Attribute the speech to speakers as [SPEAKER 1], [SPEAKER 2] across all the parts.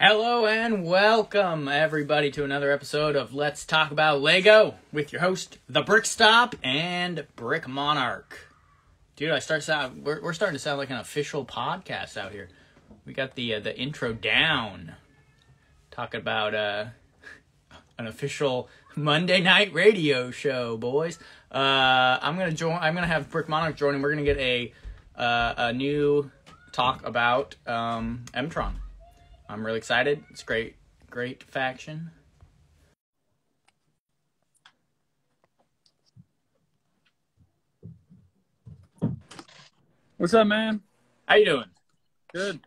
[SPEAKER 1] Hello and welcome everybody to another episode of Let's Talk About Lego with your host, The Brick Stop and Brick Monarch. Dude, we're starting to sound like an official podcast out here. We got the intro down, talking about an official Monday night radio show, boys. I'm gonna have Brick Monarch join, and we're gonna get a new talk about MTron. I'm really excited. It's great faction.
[SPEAKER 2] What's up, man?
[SPEAKER 1] How you doing?
[SPEAKER 2] Good.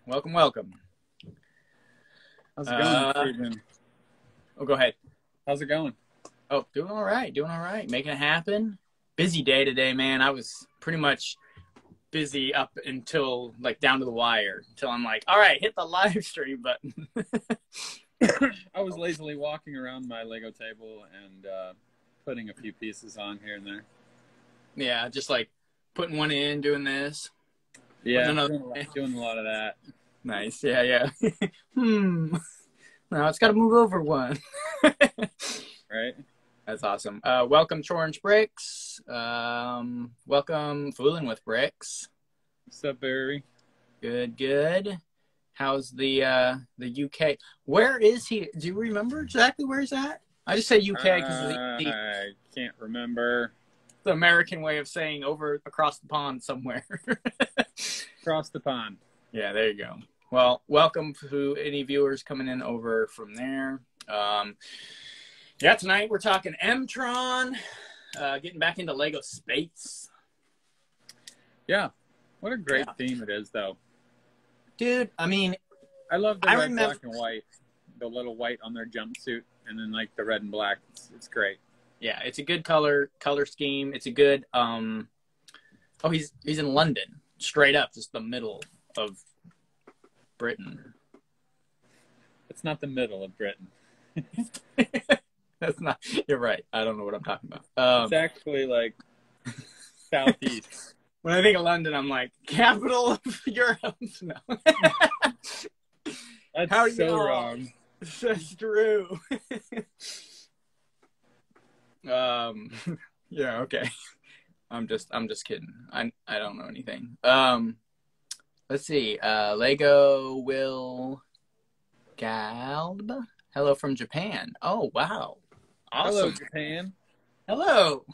[SPEAKER 1] Welcome.
[SPEAKER 2] How's it going this evening?
[SPEAKER 1] Oh, go ahead.
[SPEAKER 2] How's it going?
[SPEAKER 1] Oh, doing all right. Making it happen. Busy day today, man. I was pretty much busy up until, like, down to the wire. Until I'm like, all right, hit the live stream button.
[SPEAKER 2] I was lazily walking around my Lego table and putting a few pieces on here and there.
[SPEAKER 1] Yeah, just, like, putting one in, doing this.
[SPEAKER 2] Yeah, doing a lot of that.
[SPEAKER 1] Nice, yeah. Now it's got to move over one.
[SPEAKER 2] Right? That's
[SPEAKER 1] awesome. Welcome, Orange Bricks. Welcome, Fooling with Bricks.
[SPEAKER 2] What's up, Barry?
[SPEAKER 1] Good. How's the UK? Where is he? Do you remember exactly where he's at? I just say UK because
[SPEAKER 2] I can't remember.
[SPEAKER 1] The American way of saying across the pond somewhere.
[SPEAKER 2] Across the pond.
[SPEAKER 1] Yeah, there you go. Well, welcome to any viewers coming in over from there. Yeah, tonight we're talking MTron, getting back into Lego space.
[SPEAKER 2] Yeah, what a great theme it is, though.
[SPEAKER 1] Dude, I mean,
[SPEAKER 2] I love the red, black, and white. The little white on their jumpsuit, and then like the red and black. It's great.
[SPEAKER 1] Yeah, it's a good color scheme. It's a good. He's in London, straight up, just the middle of Britain.
[SPEAKER 2] It's not the middle of Britain.
[SPEAKER 1] That's not. You're right. I don't know what I'm talking about.
[SPEAKER 2] It's actually like southeast.
[SPEAKER 1] When I think of London, I'm like capital of Europe. No.
[SPEAKER 2] That's so wrong.
[SPEAKER 1] That's true. Yeah. Okay. I'm just kidding. I don't know anything. Let's see. Lego Will Galb. Hello from Japan. Oh, wow. Awesome.
[SPEAKER 2] Hello, Japan.
[SPEAKER 1] Hello.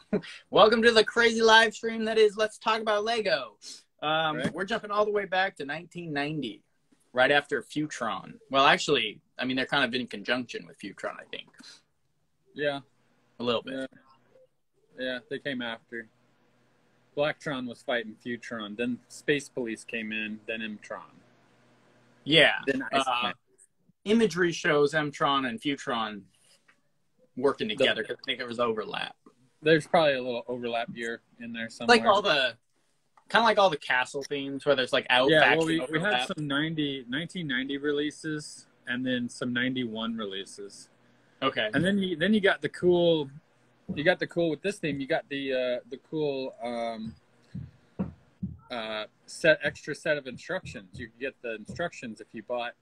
[SPEAKER 1] Welcome to the crazy live stream that is Let's Talk About Lego.
[SPEAKER 2] Right.
[SPEAKER 1] We're jumping all the way back to 1990, right after Futron. Well, actually, I mean, they're kind of in conjunction with Futron, I think.
[SPEAKER 2] Yeah.
[SPEAKER 1] A little bit.
[SPEAKER 2] Yeah, they came after. Blacktron was fighting Futron. Then Space Police came in, then MTron.
[SPEAKER 1] Yeah.
[SPEAKER 2] Then
[SPEAKER 1] imagery shows MTron and Futron working together because I think there was overlap.
[SPEAKER 2] There's probably a little overlap here in there somewhere.
[SPEAKER 1] Like all the castle themes where there's like
[SPEAKER 2] we had some 1990 releases and then some 91 releases.
[SPEAKER 1] Okay.
[SPEAKER 2] And then you got the cool with this theme. You got the cool extra set of instructions. You could get the instructions if you bought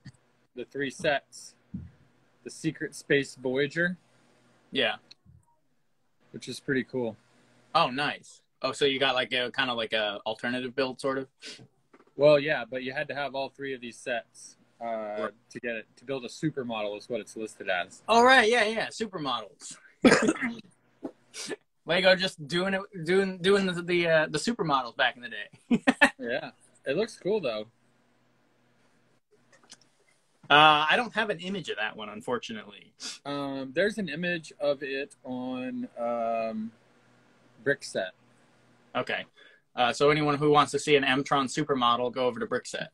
[SPEAKER 2] the 3 sets. The Secret Space Voyager.
[SPEAKER 1] Yeah.
[SPEAKER 2] Which is pretty cool.
[SPEAKER 1] Oh, nice. Oh, so you got like a kind of like a alternative build, sort of.
[SPEAKER 2] Well, yeah, but you had to have all 3 of these sets to get it to build a supermodel is what it's listed as.
[SPEAKER 1] All right, yeah, supermodels. Lego just doing the supermodels back in the day.
[SPEAKER 2] Yeah, it looks cool though.
[SPEAKER 1] I don't have an image of that one, unfortunately.
[SPEAKER 2] There's an image of it on Brickset.
[SPEAKER 1] Okay. So anyone who wants to see an MTron supermodel, go over to Brickset.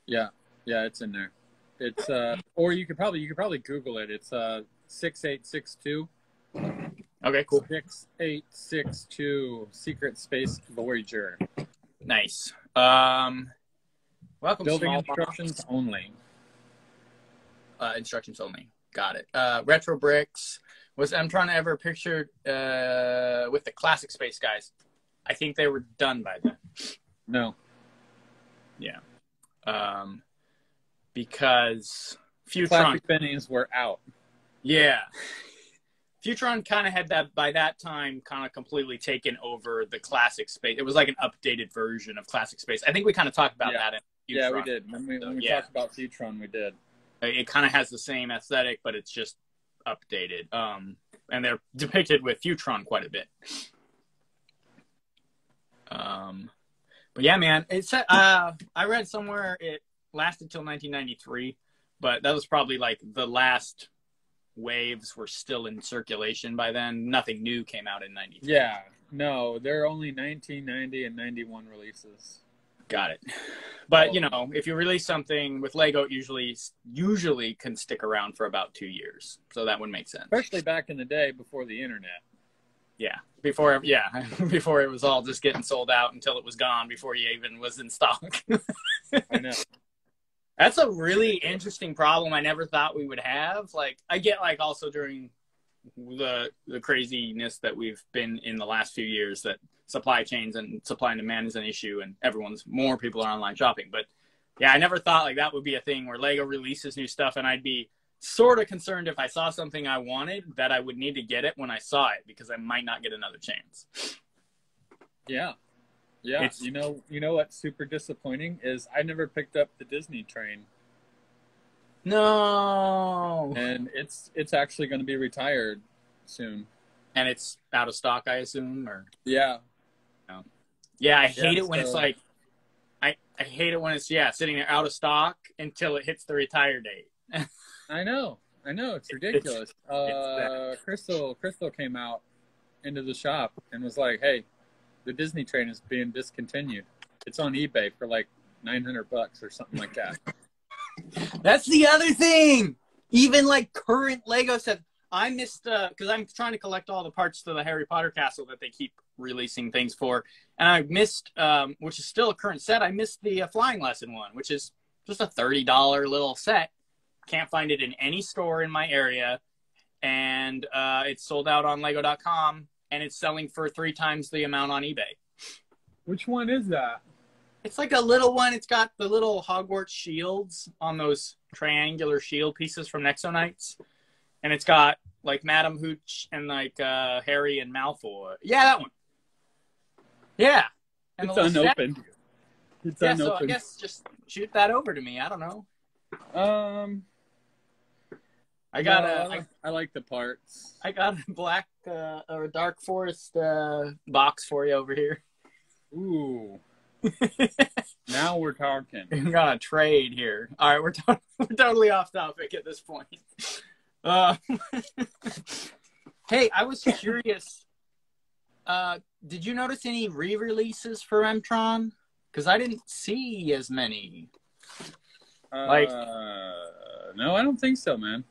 [SPEAKER 2] Yeah, it's in there. It's or you could probably Google it. It's 6862.
[SPEAKER 1] Okay, cool.
[SPEAKER 2] 6862 Secret Space Voyager.
[SPEAKER 1] Nice. Welcome.
[SPEAKER 2] Building instructions only.
[SPEAKER 1] Instructions only. Got it. Retro Bricks. Was MTron ever pictured with the classic space guys? I think they were done by then.
[SPEAKER 2] No.
[SPEAKER 1] Yeah. Because Futron.
[SPEAKER 2] Classic Bennies were out.
[SPEAKER 1] Yeah. Futron kind of had that, by that time, kind of completely taken over the classic space. It was like an updated version of classic space. I think we kind of talked about that in Futron.
[SPEAKER 2] Yeah, we did. When we talked about Futron, we did.
[SPEAKER 1] It kind of has the same aesthetic, but it's just updated. And they're depicted with Futron quite a bit. But yeah, man, it's I read somewhere it lasted till 1993, but that was probably like the last waves were still in circulation by then. Nothing new came out in 93.
[SPEAKER 2] Yeah, no, there are only 1990 and 91 releases.
[SPEAKER 1] Got it. But, you know, if you release something with Lego, it usually can stick around for about 2 years. So that would make sense.
[SPEAKER 2] Especially back in the day before the internet.
[SPEAKER 1] Yeah. Before it was all just getting sold out until it was gone before you even was in stock.
[SPEAKER 2] I know.
[SPEAKER 1] That's a really interesting problem I never thought we would have. Like, I get, like, also during the craziness that we've been in the last few years, that supply chains and supply and demand is an issue, and more people are online shopping. But yeah, I never thought like that would be a thing where Lego releases new stuff, and I'd be sort of concerned if I saw something I wanted that I would need to get it when I saw it, because I might not get another chance.
[SPEAKER 2] Yeah. Yeah, you know what's super disappointing is I never picked up the Disney train.
[SPEAKER 1] No.
[SPEAKER 2] And it's actually going to be retired soon.
[SPEAKER 1] And it's out of stock, I assume, or
[SPEAKER 2] yeah.
[SPEAKER 1] No. Yeah, I hate it when it's like I hate it when it's sitting there out of stock until it hits the retire date.
[SPEAKER 2] I know, it's ridiculous. Crystal came out into the shop and was like, "Hey, the Disney train is being discontinued. It's on eBay for like $900 or something like that."
[SPEAKER 1] That's the other thing. Even like current Lego stuff, I missed because I'm trying to collect all the parts to the Harry Potter castle that they keep releasing things for, and I missed, which is still a current set. I missed the flying lesson one, which is just a $30 little set. Can't find it in any store in my area, and it's sold out on Lego.com, and it's selling for 3 times the amount on eBay.
[SPEAKER 2] Which one is that?
[SPEAKER 1] It's like a little one. It's got the little Hogwarts shields on those triangular shield pieces from Nexonites. And it's got like Madame Hooch and like Harry and Malfoy. Yeah, that one. Yeah. And
[SPEAKER 2] it's unopened. It's unopened.
[SPEAKER 1] So I guess just shoot that over to me. I don't know.
[SPEAKER 2] I like the parts.
[SPEAKER 1] I got a black or dark forest box for you over here.
[SPEAKER 2] Ooh. Now we're talking.
[SPEAKER 1] We got a trade here. All right, we're totally off topic at this point. Hey, I was curious. Did you notice any re-releases for MTron? Because I didn't see as many.
[SPEAKER 2] No, I don't think so, man.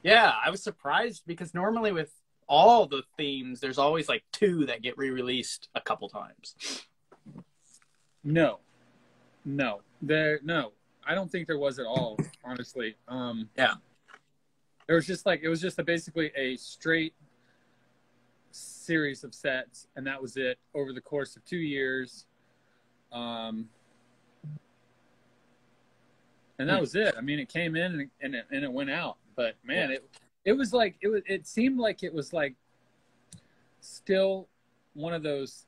[SPEAKER 1] Yeah, I was surprised because normally with all the themes, there's always like 2 that get re-released a couple times.
[SPEAKER 2] No, I don't think there was at all, honestly.
[SPEAKER 1] Yeah.
[SPEAKER 2] It was just basically a straight series of sets, and that was it over the course of 2 years. And that was it. I mean, it came in and it went out. But man, it seemed like it was like still one of those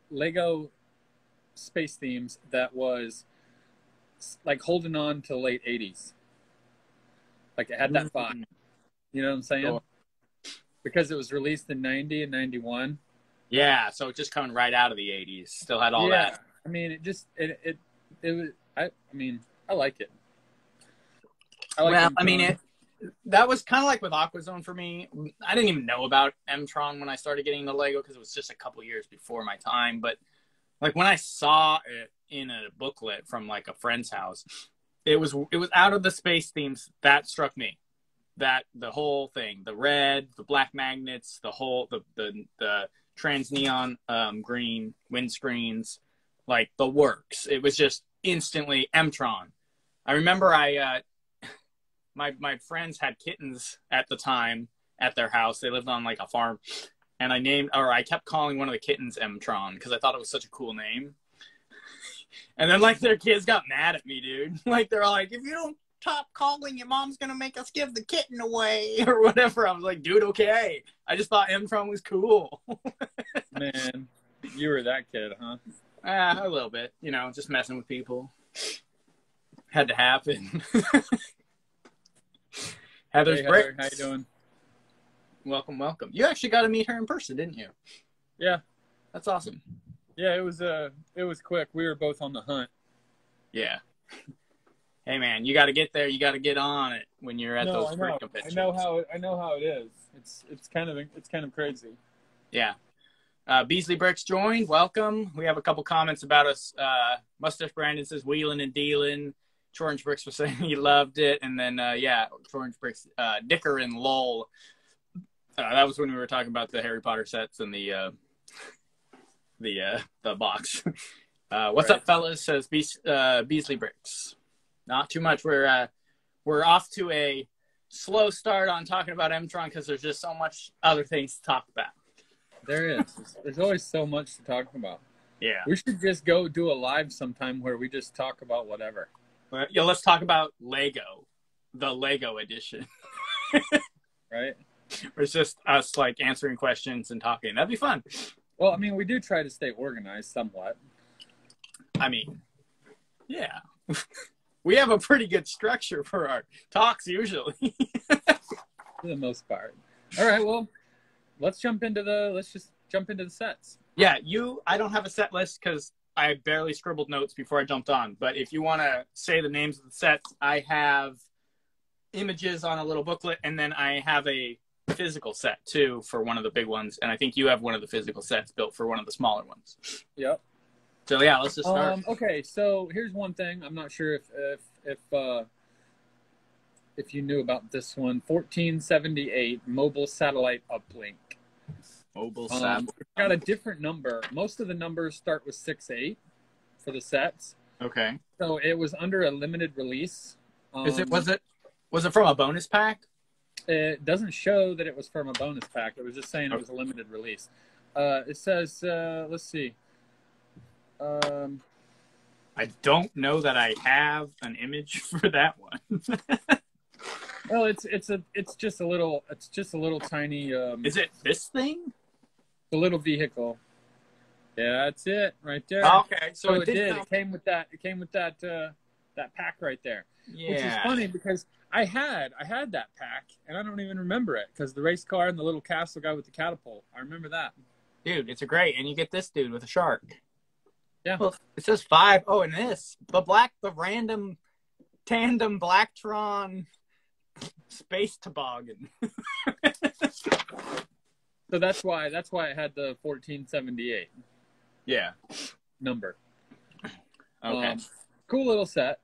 [SPEAKER 2] Lego space themes that was like holding on to late 80s. Like it had that vibe. You know what I'm saying? Sure. Because it was released in 90 and 91.
[SPEAKER 1] Yeah, so it just coming right out of the 80s. Still had all that.
[SPEAKER 2] I mean, it was, I like it.
[SPEAKER 1] That was kind of like with Aquazone for me. I didn't even know about MTron when I started getting the Lego because it was just a couple years before my time. But like when I saw it in a booklet from like a friend's house, it was out of the space themes that struck me. That the whole thing, the red, the black magnets, the trans neon green windscreens, like the works. It was just instantly MTron. I remember my friends had kittens at the time at their house. They lived on like a farm, and I kept calling one of the kittens MTron because I thought it was such a cool name. And then like their kids got mad at me, dude. Like they're all like, if you don't calling. Your mom's gonna make us give the kitten away or whatever. I was like, dude, okay. I just thought MTron was cool.
[SPEAKER 2] Man, you were that kid, huh?
[SPEAKER 1] A little bit, just messing with people. Had to happen. Heather's
[SPEAKER 2] Hey,
[SPEAKER 1] Bricks.
[SPEAKER 2] Heather, how you doing?
[SPEAKER 1] Welcome. You actually got to meet her in person, didn't you?
[SPEAKER 2] Yeah.
[SPEAKER 1] That's awesome.
[SPEAKER 2] Yeah, it was quick. We were both on the hunt.
[SPEAKER 1] Yeah. Hey man, you got to get there. You got to get on it when you're at those freak conventions.
[SPEAKER 2] I know how it is. It's kind of crazy.
[SPEAKER 1] Yeah. Beasley Bricks joined. Welcome. We have a couple comments about us. Mustache Brandon says wheeling and dealing. Orange Bricks was saying he loved it, and then Orange Bricks, Dicker and Lol. That was when we were talking about the Harry Potter sets and the box. What's up, fellas? Says Beasley Bricks. Not too much. We're off to a slow start on talking about MTron because there's just so much other things to talk about.
[SPEAKER 2] There is. There's always so much to talk about.
[SPEAKER 1] Yeah.
[SPEAKER 2] We should just go do a live sometime where we just talk about whatever.
[SPEAKER 1] Yeah, let's talk about Lego, the Lego edition.
[SPEAKER 2] Right?
[SPEAKER 1] Where it's just us like answering questions and talking. That'd be fun.
[SPEAKER 2] Well, I mean, we do try to stay organized somewhat.
[SPEAKER 1] I mean, yeah. We have a pretty good structure for our talks usually.
[SPEAKER 2] For the most part. All right, well, let's just jump into the sets.
[SPEAKER 1] Yeah, I don't have a set list because I barely scribbled notes before I jumped on. But if you want to say the names of the sets, I have images on a little booklet, and then I have a physical set too for one of the big ones. And I think you have one of the physical sets built for one of the smaller ones.
[SPEAKER 2] Yep.
[SPEAKER 1] So yeah, let's just start.
[SPEAKER 2] Okay, so here's one thing. I'm not sure if you knew about this one. 1478 mobile satellite uplink.
[SPEAKER 1] Mobile satellite.
[SPEAKER 2] It's got a different number. Most of the numbers start with 68 for the sets.
[SPEAKER 1] Okay.
[SPEAKER 2] So it was under a limited release.
[SPEAKER 1] Was it from a bonus pack?
[SPEAKER 2] It doesn't show that it was from a bonus pack. It was just saying it was a limited release. It says, let's see.
[SPEAKER 1] I don't know that I have an image for that one.
[SPEAKER 2] Well, it's just a little tiny.
[SPEAKER 1] Is it this thing?
[SPEAKER 2] The little vehicle. Yeah, that's it right there.
[SPEAKER 1] Okay, so
[SPEAKER 2] it did. It came with that. It came with that pack right there.
[SPEAKER 1] Yeah.
[SPEAKER 2] Which is funny because I had that pack and I don't even remember it because the race car and the little castle guy with the catapult. I remember that.
[SPEAKER 1] Dude, it's a great, and you get this dude with a shark.
[SPEAKER 2] Yeah.
[SPEAKER 1] Well, it says 5. Oh, and the random tandem Blacktron space toboggan.
[SPEAKER 2] So that's why I had the 1478.
[SPEAKER 1] Yeah.
[SPEAKER 2] Number.
[SPEAKER 1] Okay.
[SPEAKER 2] Cool little set.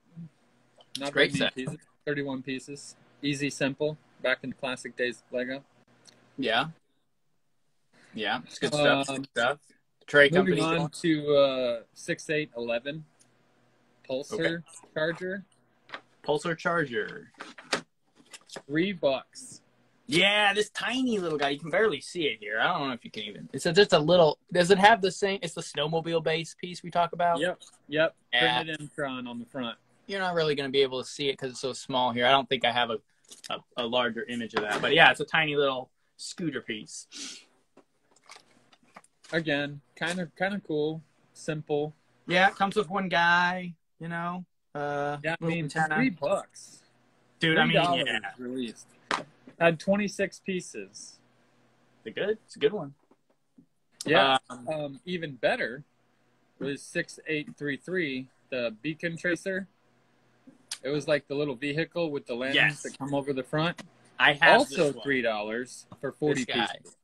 [SPEAKER 2] Not
[SPEAKER 1] Great
[SPEAKER 2] very many
[SPEAKER 1] set.
[SPEAKER 2] Pieces. 31 pieces. Easy, simple. Back in the classic days of Lego.
[SPEAKER 1] Yeah. Yeah. It's good stuff. Good stuff. Trey
[SPEAKER 2] Moving
[SPEAKER 1] Company.
[SPEAKER 2] on to 6811 Pulsar Charger.
[SPEAKER 1] Pulsar Charger.
[SPEAKER 2] $3.
[SPEAKER 1] Yeah, this tiny little guy. You can barely see it here. I don't know if you can even. It's just a little. Does it have the same? It's the snowmobile base piece we talk about.
[SPEAKER 2] Yep.
[SPEAKER 1] Yeah.
[SPEAKER 2] Printed MTron on the front.
[SPEAKER 1] You're not really going to be able to see it because it's so small here. I don't think I have a larger image of that. But yeah, it's a tiny little scooter piece.
[SPEAKER 2] Again, kind of cool, simple.
[SPEAKER 1] Yeah, it comes with one guy.
[SPEAKER 2] Yeah, I mean,
[SPEAKER 1] antenna.
[SPEAKER 2] $3.
[SPEAKER 1] Dude, I mean, yeah.
[SPEAKER 2] Released. Had 26 pieces.
[SPEAKER 1] Is it good? It's a good one.
[SPEAKER 2] Yeah. Even better was 6833, the beacon tracer. It was like the little vehicle with the lanterns that come over the front.
[SPEAKER 1] I have
[SPEAKER 2] also
[SPEAKER 1] this one.
[SPEAKER 2] $3 for 40 pieces.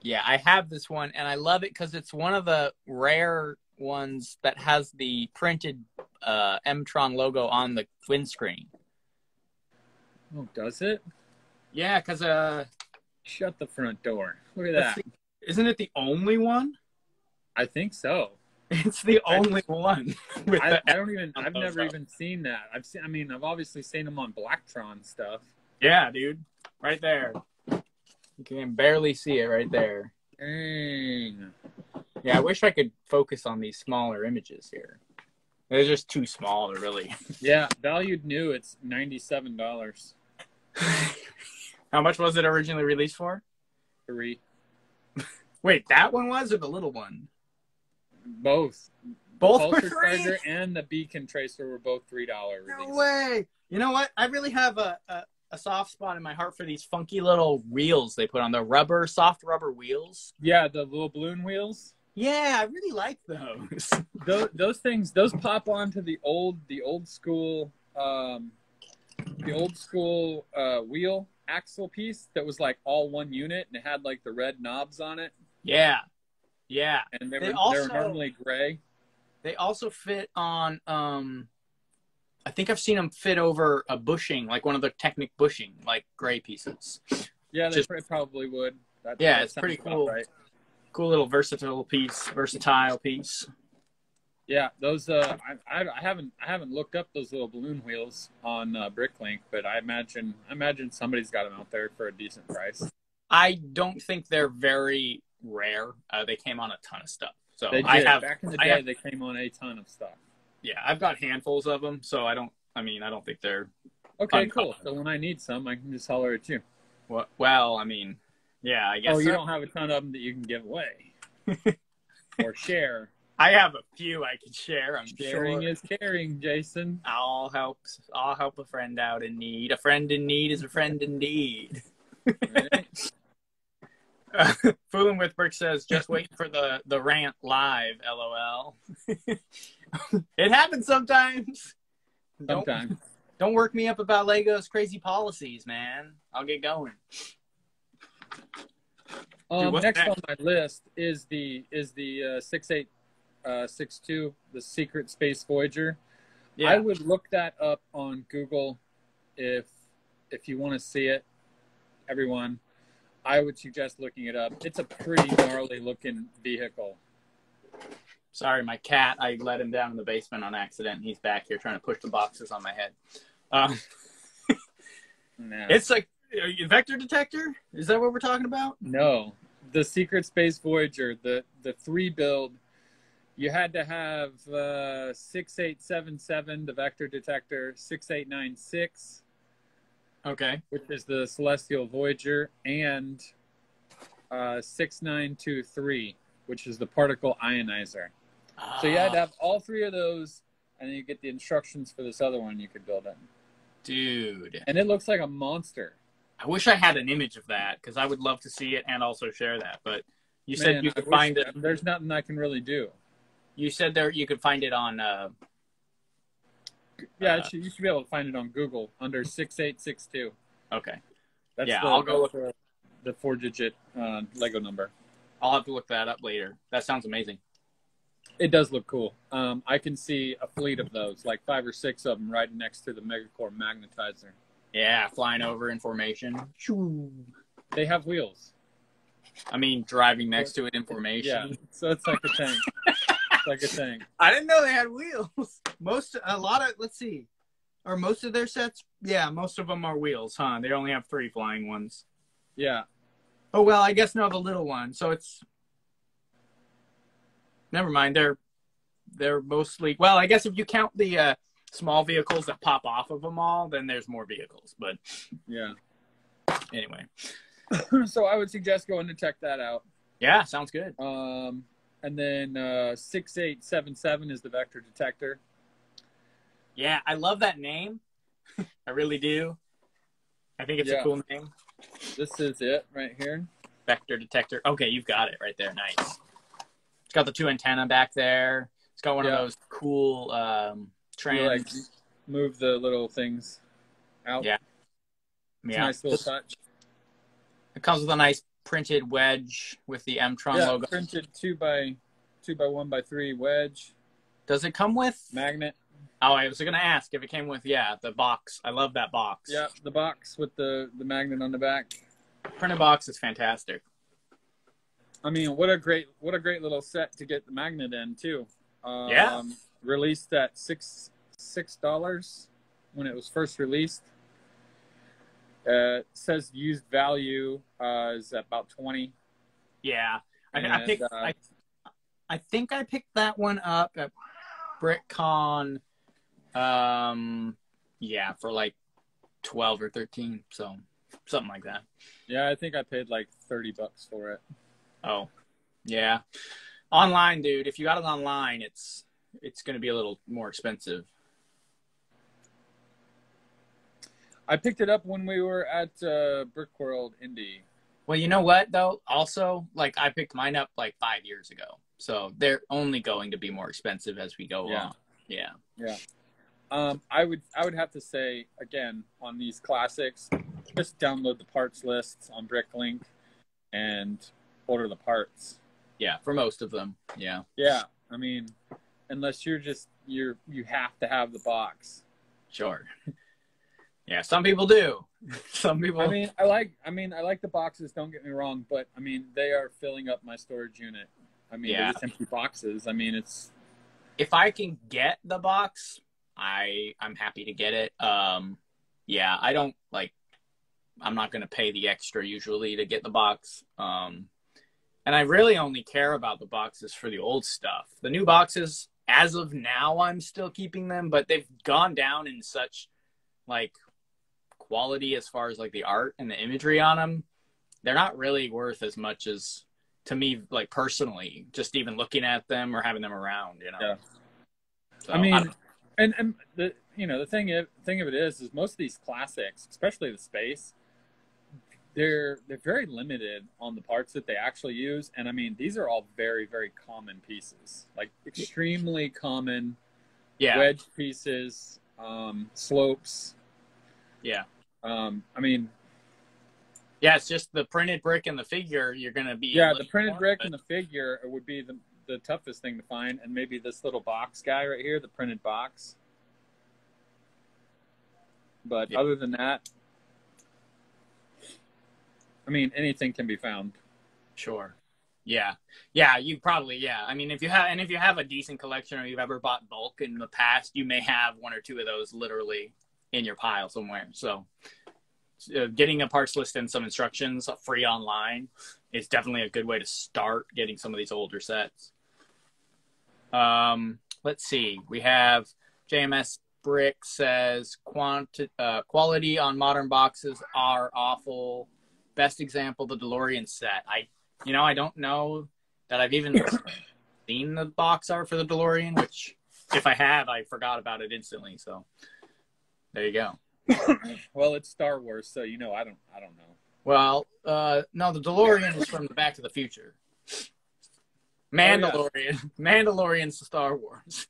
[SPEAKER 1] Yeah, I have this one, and I love it because it's one of the rare ones that has the printed MTron logo on the windscreen.
[SPEAKER 2] Oh, does it?
[SPEAKER 1] Yeah, because
[SPEAKER 2] shut the front door. Look at that.
[SPEAKER 1] Isn't it the only one?
[SPEAKER 2] I think so.
[SPEAKER 1] It's the only one.
[SPEAKER 2] I've never even seen that. I've obviously seen them on Blacktron stuff.
[SPEAKER 1] Yeah, dude. Right there. You can barely see it right there.
[SPEAKER 2] Dang.
[SPEAKER 1] Yeah, I wish I could focus on these smaller images here. They're just too small to really.
[SPEAKER 2] Yeah, valued new, it's $97.
[SPEAKER 1] How much was it originally released for?
[SPEAKER 2] 3.
[SPEAKER 1] Wait, that one was, or the little one?
[SPEAKER 2] Both.
[SPEAKER 1] Both
[SPEAKER 2] The
[SPEAKER 1] were
[SPEAKER 2] Pulsar
[SPEAKER 1] free?
[SPEAKER 2] Charger and the Beacon Tracer were both $3
[SPEAKER 1] No
[SPEAKER 2] release.
[SPEAKER 1] way! You know what? I really have a soft spot in my heart for these funky little wheels they put on the soft rubber wheels.
[SPEAKER 2] Yeah, the little balloon wheels.
[SPEAKER 1] Yeah, I really like those.
[SPEAKER 2] Those things, those pop onto the old school wheel axle piece that was like all one unit, and it had like the red knobs on it.
[SPEAKER 1] Yeah,
[SPEAKER 2] And they were normally gray.
[SPEAKER 1] They also fit on. I think I've seen them fit over a bushing, like one of the Technic bushing, like gray pieces.
[SPEAKER 2] Yeah, they probably would.
[SPEAKER 1] Yeah, it's pretty cool.
[SPEAKER 2] Right.
[SPEAKER 1] Cool little versatile piece.
[SPEAKER 2] Yeah, those. I haven't looked up those little balloon wheels on Bricklink, but I imagine somebody's got them out there for a decent price.
[SPEAKER 1] I don't think they're very rare. They came on a ton of stuff. So
[SPEAKER 2] They did. Back in the day, they came on a ton of stuff.
[SPEAKER 1] Yeah, I've got handfuls of them, so I don't think they're
[SPEAKER 2] okay.
[SPEAKER 1] uncommon.
[SPEAKER 2] Cool. So when I need some, I can just holler at you.
[SPEAKER 1] Well, I mean, yeah, I guess.
[SPEAKER 2] Oh, you don't have a ton of them that you can give away or share.
[SPEAKER 1] I have a few I can share. I'm
[SPEAKER 2] Sharing
[SPEAKER 1] sure.
[SPEAKER 2] is caring, Jason.
[SPEAKER 1] I'll help a friend out in need. A friend in need is a friend indeed.
[SPEAKER 2] Right?
[SPEAKER 1] Fooling with Brick says, just wait for the rant live, LOL. It happens sometimes.
[SPEAKER 2] Sometimes.
[SPEAKER 1] Don't work me up about Lego's crazy policies, man. I'll get going.
[SPEAKER 2] Next on my list is the 6862, the Secret Space Voyager.
[SPEAKER 1] Yeah.
[SPEAKER 2] I would look that up on Google if you want to see it, everyone. I would suggest looking it up. It's a pretty gnarly looking vehicle.
[SPEAKER 1] Sorry, my cat, I let him down in the basement on accident. He's back here trying to push the boxes on my head.
[SPEAKER 2] Nah.
[SPEAKER 1] It's like Vector Detector? Is that what we're talking about?
[SPEAKER 2] No. The Secret Space Voyager, the 3 build, you had to have 6877, the Vector Detector, 6896,
[SPEAKER 1] Okay.
[SPEAKER 2] which is the Celestial Voyager, and 6923, which is the Particle Ionizer. So you had to have all 3 of those, and then you get the instructions for this other one you could build in.
[SPEAKER 1] Dude.
[SPEAKER 2] And it looks like a monster.
[SPEAKER 1] I wish I had an image of that, because I would love to see it and also share that. But you said you could find it.
[SPEAKER 2] There's nothing I can really do.
[SPEAKER 1] You said you could find it on.
[SPEAKER 2] Yeah, you should be able to find it on Google under 6862.
[SPEAKER 1] Okay.
[SPEAKER 2] That's
[SPEAKER 1] I'll go look
[SPEAKER 2] the 4-digit Lego number.
[SPEAKER 1] I'll have to look that up later. That sounds amazing.
[SPEAKER 2] It does look cool. I can see a fleet of those, like 5 or 6 of them, right next to the Megacore Magnetizer.
[SPEAKER 1] Yeah, flying over in formation.
[SPEAKER 2] They have wheels.
[SPEAKER 1] I mean, driving next to it in formation.
[SPEAKER 2] Yeah, so it's like a tank. It's like a tank.
[SPEAKER 1] I didn't know they had wheels. Most of their sets, yeah, most of them are wheels, huh? They only have 3 flying ones.
[SPEAKER 2] Yeah.
[SPEAKER 1] Oh, well, I guess no, the little one. So it's, never mind. They're mostly, well, I guess if you count the small vehicles that pop off of them all, then there's more vehicles. But
[SPEAKER 2] yeah.
[SPEAKER 1] Anyway.
[SPEAKER 2] So I would suggest going to check that out.
[SPEAKER 1] Yeah, sounds good.
[SPEAKER 2] And then 6877 is the Vector Detector.
[SPEAKER 1] Yeah, I love that name. I really do. I think it's a cool name.
[SPEAKER 2] This is it right here.
[SPEAKER 1] Vector Detector. Okay, you've got it right there. Nice. It's got the 2 antenna back there. It's got one of those cool trans.
[SPEAKER 2] You, like, move the little things out.
[SPEAKER 1] Yeah.
[SPEAKER 2] It's a nice little touch.
[SPEAKER 1] It comes with a nice printed wedge with the MTron logo.
[SPEAKER 2] Printed 2x1x3 wedge.
[SPEAKER 1] Does it come with
[SPEAKER 2] magnet?
[SPEAKER 1] Oh, I was going to ask if it came with the box. I love that box.
[SPEAKER 2] Yeah, the box with the magnet on the back.
[SPEAKER 1] Printed box is fantastic.
[SPEAKER 2] I mean, what a great little set to get the magnet in too. Released at $6 when it was first released. It says used value is about 20.
[SPEAKER 1] Yeah, I think I picked that one up at, BrickCon, yeah, for like 12 or 13, so something like that.
[SPEAKER 2] Yeah, I think I paid like $30 for it.
[SPEAKER 1] Oh, yeah. Online, dude. If you got it online, it's going to be a little more expensive.
[SPEAKER 2] I picked it up when we were at Brickworld Indy.
[SPEAKER 1] Well, you know what, though? Also, like, I picked mine up like 5 years ago. So they're only going to be more expensive as we go along. Yeah.
[SPEAKER 2] Yeah. I would have to say, again, on these classics, just download the parts lists on Bricklink and order the parts.
[SPEAKER 1] Yeah, for most of them. Yeah.
[SPEAKER 2] Yeah. I mean, unless you have to have the box.
[SPEAKER 1] Sure. Yeah, some people do. Some people.
[SPEAKER 2] I mean, I like the boxes. Don't get me wrong, but I mean, they are filling up my storage unit. I mean, they're just empty boxes. I mean, it's.
[SPEAKER 1] If I can get the box, I'm happy to get it. Yeah, I don't like. I'm not going to pay the extra usually to get the box. And I really only care about the boxes for the old stuff. The new boxes, as of now, I'm still keeping them, but they've gone down in such like quality as far as like the art and the imagery on them. They're not really worth as much as, to me, like personally, just even looking at them or having them around, you know.
[SPEAKER 2] Yeah.
[SPEAKER 1] So,
[SPEAKER 2] I mean, and the the thing of it is most of these classics, especially the space, they're very limited on the parts that they actually use. And I mean, these are all very, very common pieces, like extremely common wedge pieces, slopes.
[SPEAKER 1] Yeah.
[SPEAKER 2] I mean,
[SPEAKER 1] yeah, it's just the printed brick and the figure you're going to be.
[SPEAKER 2] Yeah, the printed brick and the figure would be the toughest thing to find. And maybe this little box guy right here, the printed box. But other than that, I mean, anything can be found.
[SPEAKER 1] Sure. Yeah. Yeah, you probably, I mean, if you have a decent collection or you've ever bought bulk in the past, you may have one or two of those literally in your pile somewhere. So getting a parts list and some instructions free online is definitely a good way to start getting some of these older sets. Let's see. We have JMS Brick says quality on modern boxes are awful. Best example, the DeLorean set. I don't know that I've even seen the box art for the DeLorean, which if I have, I forgot about it instantly. So there you go.
[SPEAKER 2] Well, it's Star Wars, so I don't know.
[SPEAKER 1] Well, no, the DeLorean is from the Back to the Future. Mandalorian. Oh, yeah. Mandalorian's Star Wars.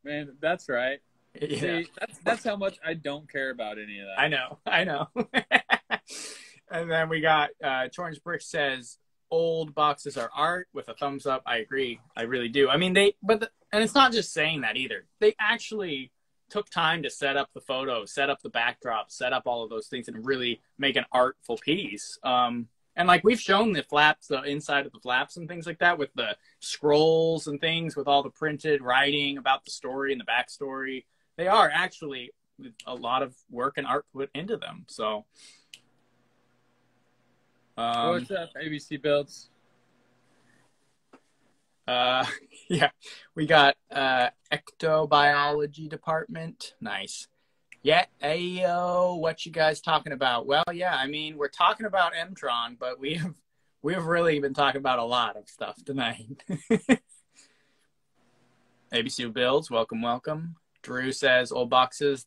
[SPEAKER 2] Man, that's right.
[SPEAKER 1] Yeah.
[SPEAKER 2] See, that's how much I don't care about any of that.
[SPEAKER 1] I know. And then we got Orange Brick says old boxes are art with a thumbs up. I agree. I really do. I mean, and it's not just saying that either. They actually took time to set up the photos, set up the backdrop, set up all of those things, and really make an artful piece. And like we've shown the flaps, the inside of the flaps and things like that with the scrolls and things with all the printed writing about the story and the backstory. They are actually a lot of work and art put into them. So.
[SPEAKER 2] What's up, ABC Builds?
[SPEAKER 1] Yeah, we got ectobiology department. Nice. Yeah, ayo, what you guys talking about? Well, yeah, I mean, we're talking about MTron, but we've really been talking about a lot of stuff tonight. ABC Builds, welcome. Drew says old boxes,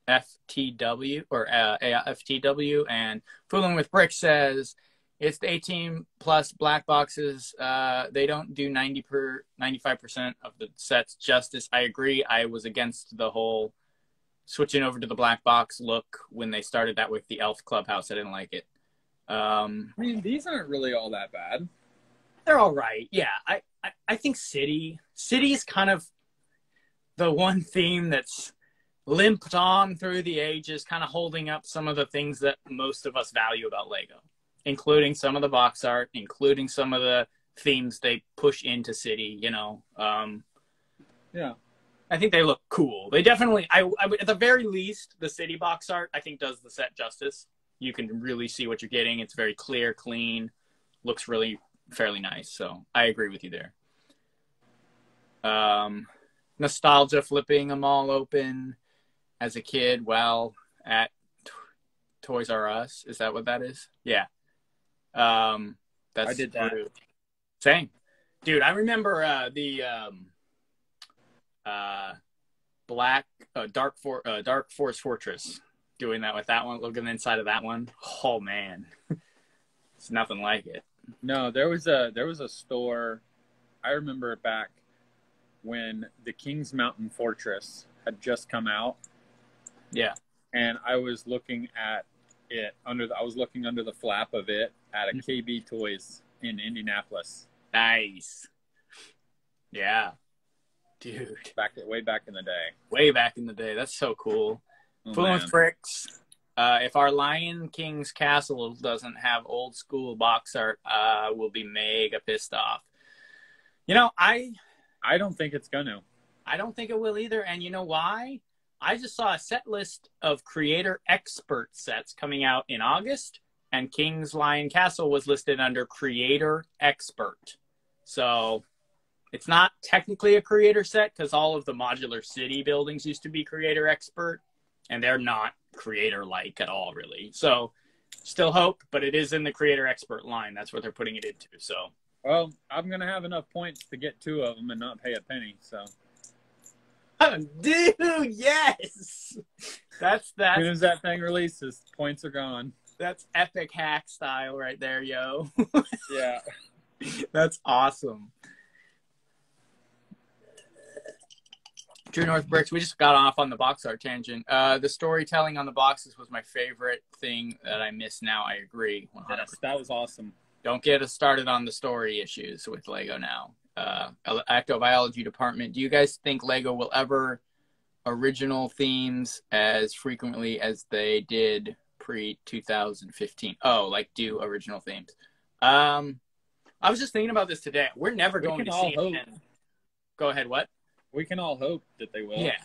[SPEAKER 1] FTW or FTW, and Fooling with Brick says it's the 18 plus black boxes. They don't do 95% of the sets justice. I agree. I was against the whole switching over to the black box look when they started that with the Elf Clubhouse. I didn't like it.
[SPEAKER 2] I mean, these aren't really all that bad.
[SPEAKER 1] They're all right. Yeah, I think City is kind of the one theme that's limped on through the ages, kind of holding up some of the things that most of us value about Lego, including some of the box art, including some of the themes they push into City,
[SPEAKER 2] Yeah.
[SPEAKER 1] I think they look cool. They definitely, I at the very least, the City box art, I think, does the set justice. You can really see what you're getting. It's very clear, clean, looks really fairly nice. So I agree with you there. nostalgia flipping them all open as a kid while at Toys R Us. Is that what that is? Yeah. That's
[SPEAKER 2] I did that.
[SPEAKER 1] Same. Dude, I remember the Dark Force Fortress, doing that with that one, looking inside of that one. Oh man. It's nothing like it.
[SPEAKER 2] No, there was a store. I remember back when the Kings Mountain Fortress had just come out.
[SPEAKER 1] Yeah.
[SPEAKER 2] And I was looking at it I was looking under the flap of it at a KB Toys in Indianapolis.
[SPEAKER 1] Nice. Yeah. Dude.
[SPEAKER 2] Way back in the day.
[SPEAKER 1] Way back in the day. That's so cool. Fooling with bricks. If our Lion King's castle doesn't have old school box art, we'll be mega pissed off. You know, I
[SPEAKER 2] don't think it's gonna.
[SPEAKER 1] I don't think it will either. And you know why? I just saw a set list of creator expert sets coming out in August, and King's Lion Castle was listed under creator expert. So it's not technically a creator set because all of the modular city buildings used to be creator expert, and they're not creator-like at all, really. So still hope, but it is in the creator expert line. That's what they're putting it into. So,
[SPEAKER 2] well, I'm going to have enough points to get 2 of them and not pay a penny, so.
[SPEAKER 1] Dude, yes! That's
[SPEAKER 2] as soon as that thing releases, points are gone.
[SPEAKER 1] That's epic hack style right there, yo.
[SPEAKER 2] Yeah.
[SPEAKER 1] That's awesome. True North Bricks, we just got off on the box art tangent. The storytelling on the boxes was my favorite thing that I miss now. I agree. 100%.
[SPEAKER 2] Yes, that was awesome.
[SPEAKER 1] Don't get us started on the story issues with Lego now. Ectobiology department, do you guys think Lego will ever original themes as frequently as they did pre-2015? Oh, like do original themes. I was just thinking about this today. We're never going to see it. Go ahead, what?
[SPEAKER 2] We can all hope that they will.
[SPEAKER 1] Yeah,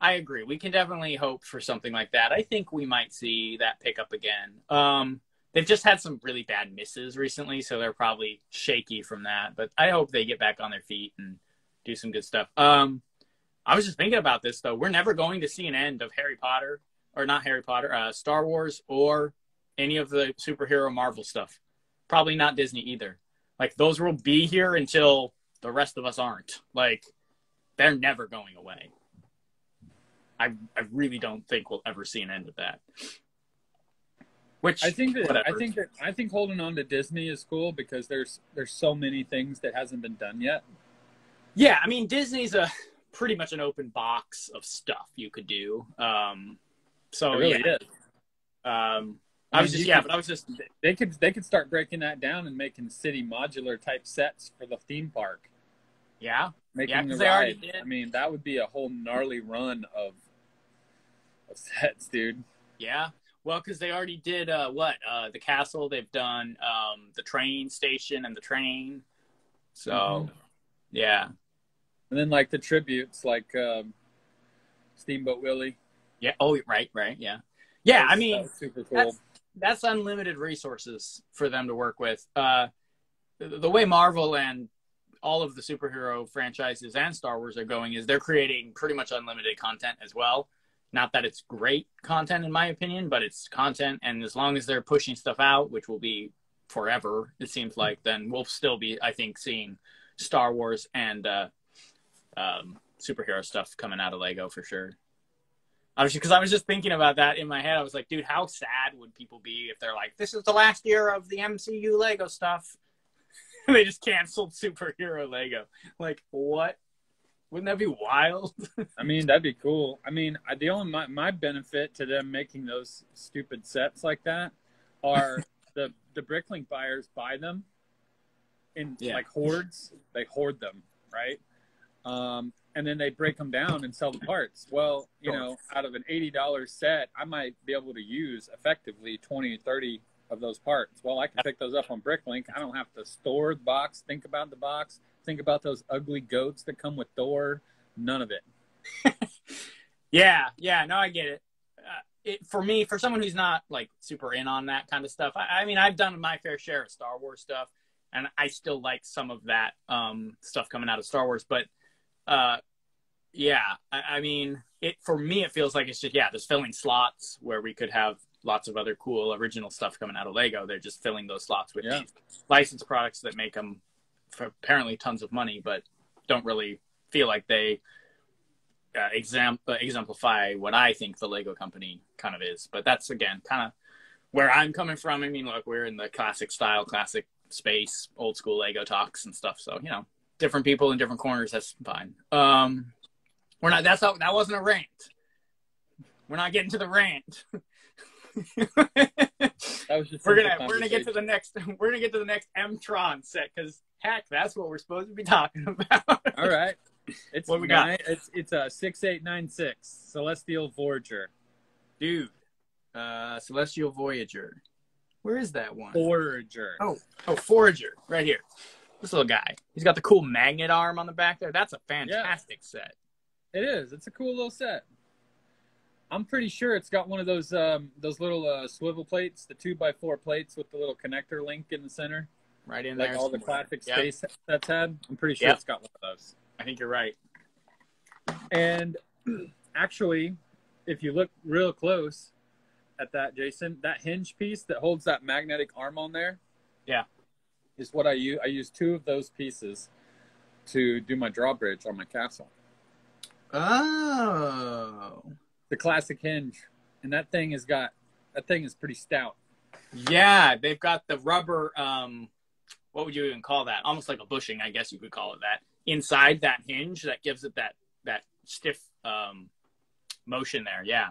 [SPEAKER 1] I agree. We can definitely hope for something like that. I think we might see that pick up again. They've just had some really bad misses recently, so they're probably shaky from that. But I hope they get back on their feet and do some good stuff. I was just thinking about this, though. We're never going to see an end of Harry Potter, or not Harry Potter, Star Wars, or any of the superhero Marvel stuff. Probably not Disney either. Like, those will be here until the rest of us aren't. Like, they're never going away. I really don't think we'll ever see an end of that. Which
[SPEAKER 2] I think holding on to Disney is cool because there's so many things that hasn't been done yet.
[SPEAKER 1] Yeah, I mean Disney's pretty much an open box of stuff you could do. So
[SPEAKER 2] it really is. They could start breaking that down and making city modular type sets for the theme park.
[SPEAKER 1] Yeah.
[SPEAKER 2] Making the ride. I mean, that would be a whole gnarly run of sets, dude.
[SPEAKER 1] Yeah. Well, because they already did the castle. They've done the train station and the train. So, yeah.
[SPEAKER 2] And then like the tributes, like Steamboat Willie.
[SPEAKER 1] Yeah. Oh, right. Yeah. Yeah. I mean,
[SPEAKER 2] super cool.
[SPEAKER 1] That's unlimited resources for them to work with. The way Marvel and all of the superhero franchises and Star Wars are going is they're creating pretty much unlimited content as well. Not that it's great content in my opinion, but it's content. And as long as they're pushing stuff out, which will be forever, it seems like, then we'll still be, I think, seeing Star Wars and superhero stuff coming out of Lego for sure. Because I was just thinking about that in my head. I was like, dude, how sad would people be if they're like, this is the last year of the MCU Lego stuff. They just canceled superhero Lego. Like, what? Wouldn't that be wild?
[SPEAKER 2] I mean, that'd be cool. I mean, the only my benefit to them making those stupid sets like that are the Bricklink buyers buy them in like hordes. They hoard them, right? And then they break them down and sell the parts. Well, you know, out of an $80 set, I might be able to use effectively 20 or 30 of those parts. Well, I can pick those up on Bricklink. I don't have to store the box, think about the box, think about those ugly goats that come with Thor. None of it.
[SPEAKER 1] Yeah, no, I get it. For me, for someone who's not like super in on that kind of stuff, I mean, I've done my fair share of Star Wars stuff, and I still like some of that stuff coming out of Star Wars. But Yeah, I mean, for me, it feels like it's just, yeah, just filling slots where we could have lots of other cool original stuff coming out of Lego. They're just filling those slots with these licensed products that make them for apparently tons of money, but don't really feel like they exemplify what I think the Lego company kind of is. But that's, again, kind of where I'm coming from. I mean, look, we're in the classic style, classic space, old school Lego talks and stuff. So, you know, different people in different corners, that's fine. We're not, that wasn't a rant. We're not getting to the rant.
[SPEAKER 2] That was just
[SPEAKER 1] we're gonna get to the next MTron set, because heck, that's what we're supposed to be talking about.
[SPEAKER 2] All right, it's
[SPEAKER 1] what we got.
[SPEAKER 2] It's a 6896 Celestial Voyager,
[SPEAKER 1] dude. Celestial Voyager. Where is that one?
[SPEAKER 2] Forager.
[SPEAKER 1] Oh, Forager, right here. This little guy. He's got the cool magnet arm on the back there. That's a fantastic set.
[SPEAKER 2] It is. It's a cool little set. I'm pretty sure it's got one of those little swivel plates, the 2x4 plates with the little connector link in the center.
[SPEAKER 1] Right in
[SPEAKER 2] like
[SPEAKER 1] there.
[SPEAKER 2] Like all the classic space sets had. I'm pretty sure it's got one of those.
[SPEAKER 1] I think you're right.
[SPEAKER 2] And actually, if you look real close at that, Jason, that hinge piece that holds that magnetic arm on there, is what I use. I use 2 of those pieces to do my drawbridge on my castle.
[SPEAKER 1] Oh.
[SPEAKER 2] The classic hinge, and that thing is pretty stout.
[SPEAKER 1] Yeah, they've got the rubber. What would you even call that? Almost like a bushing, I guess you could call it that. Inside that hinge, that gives it that stiff motion there. Yeah,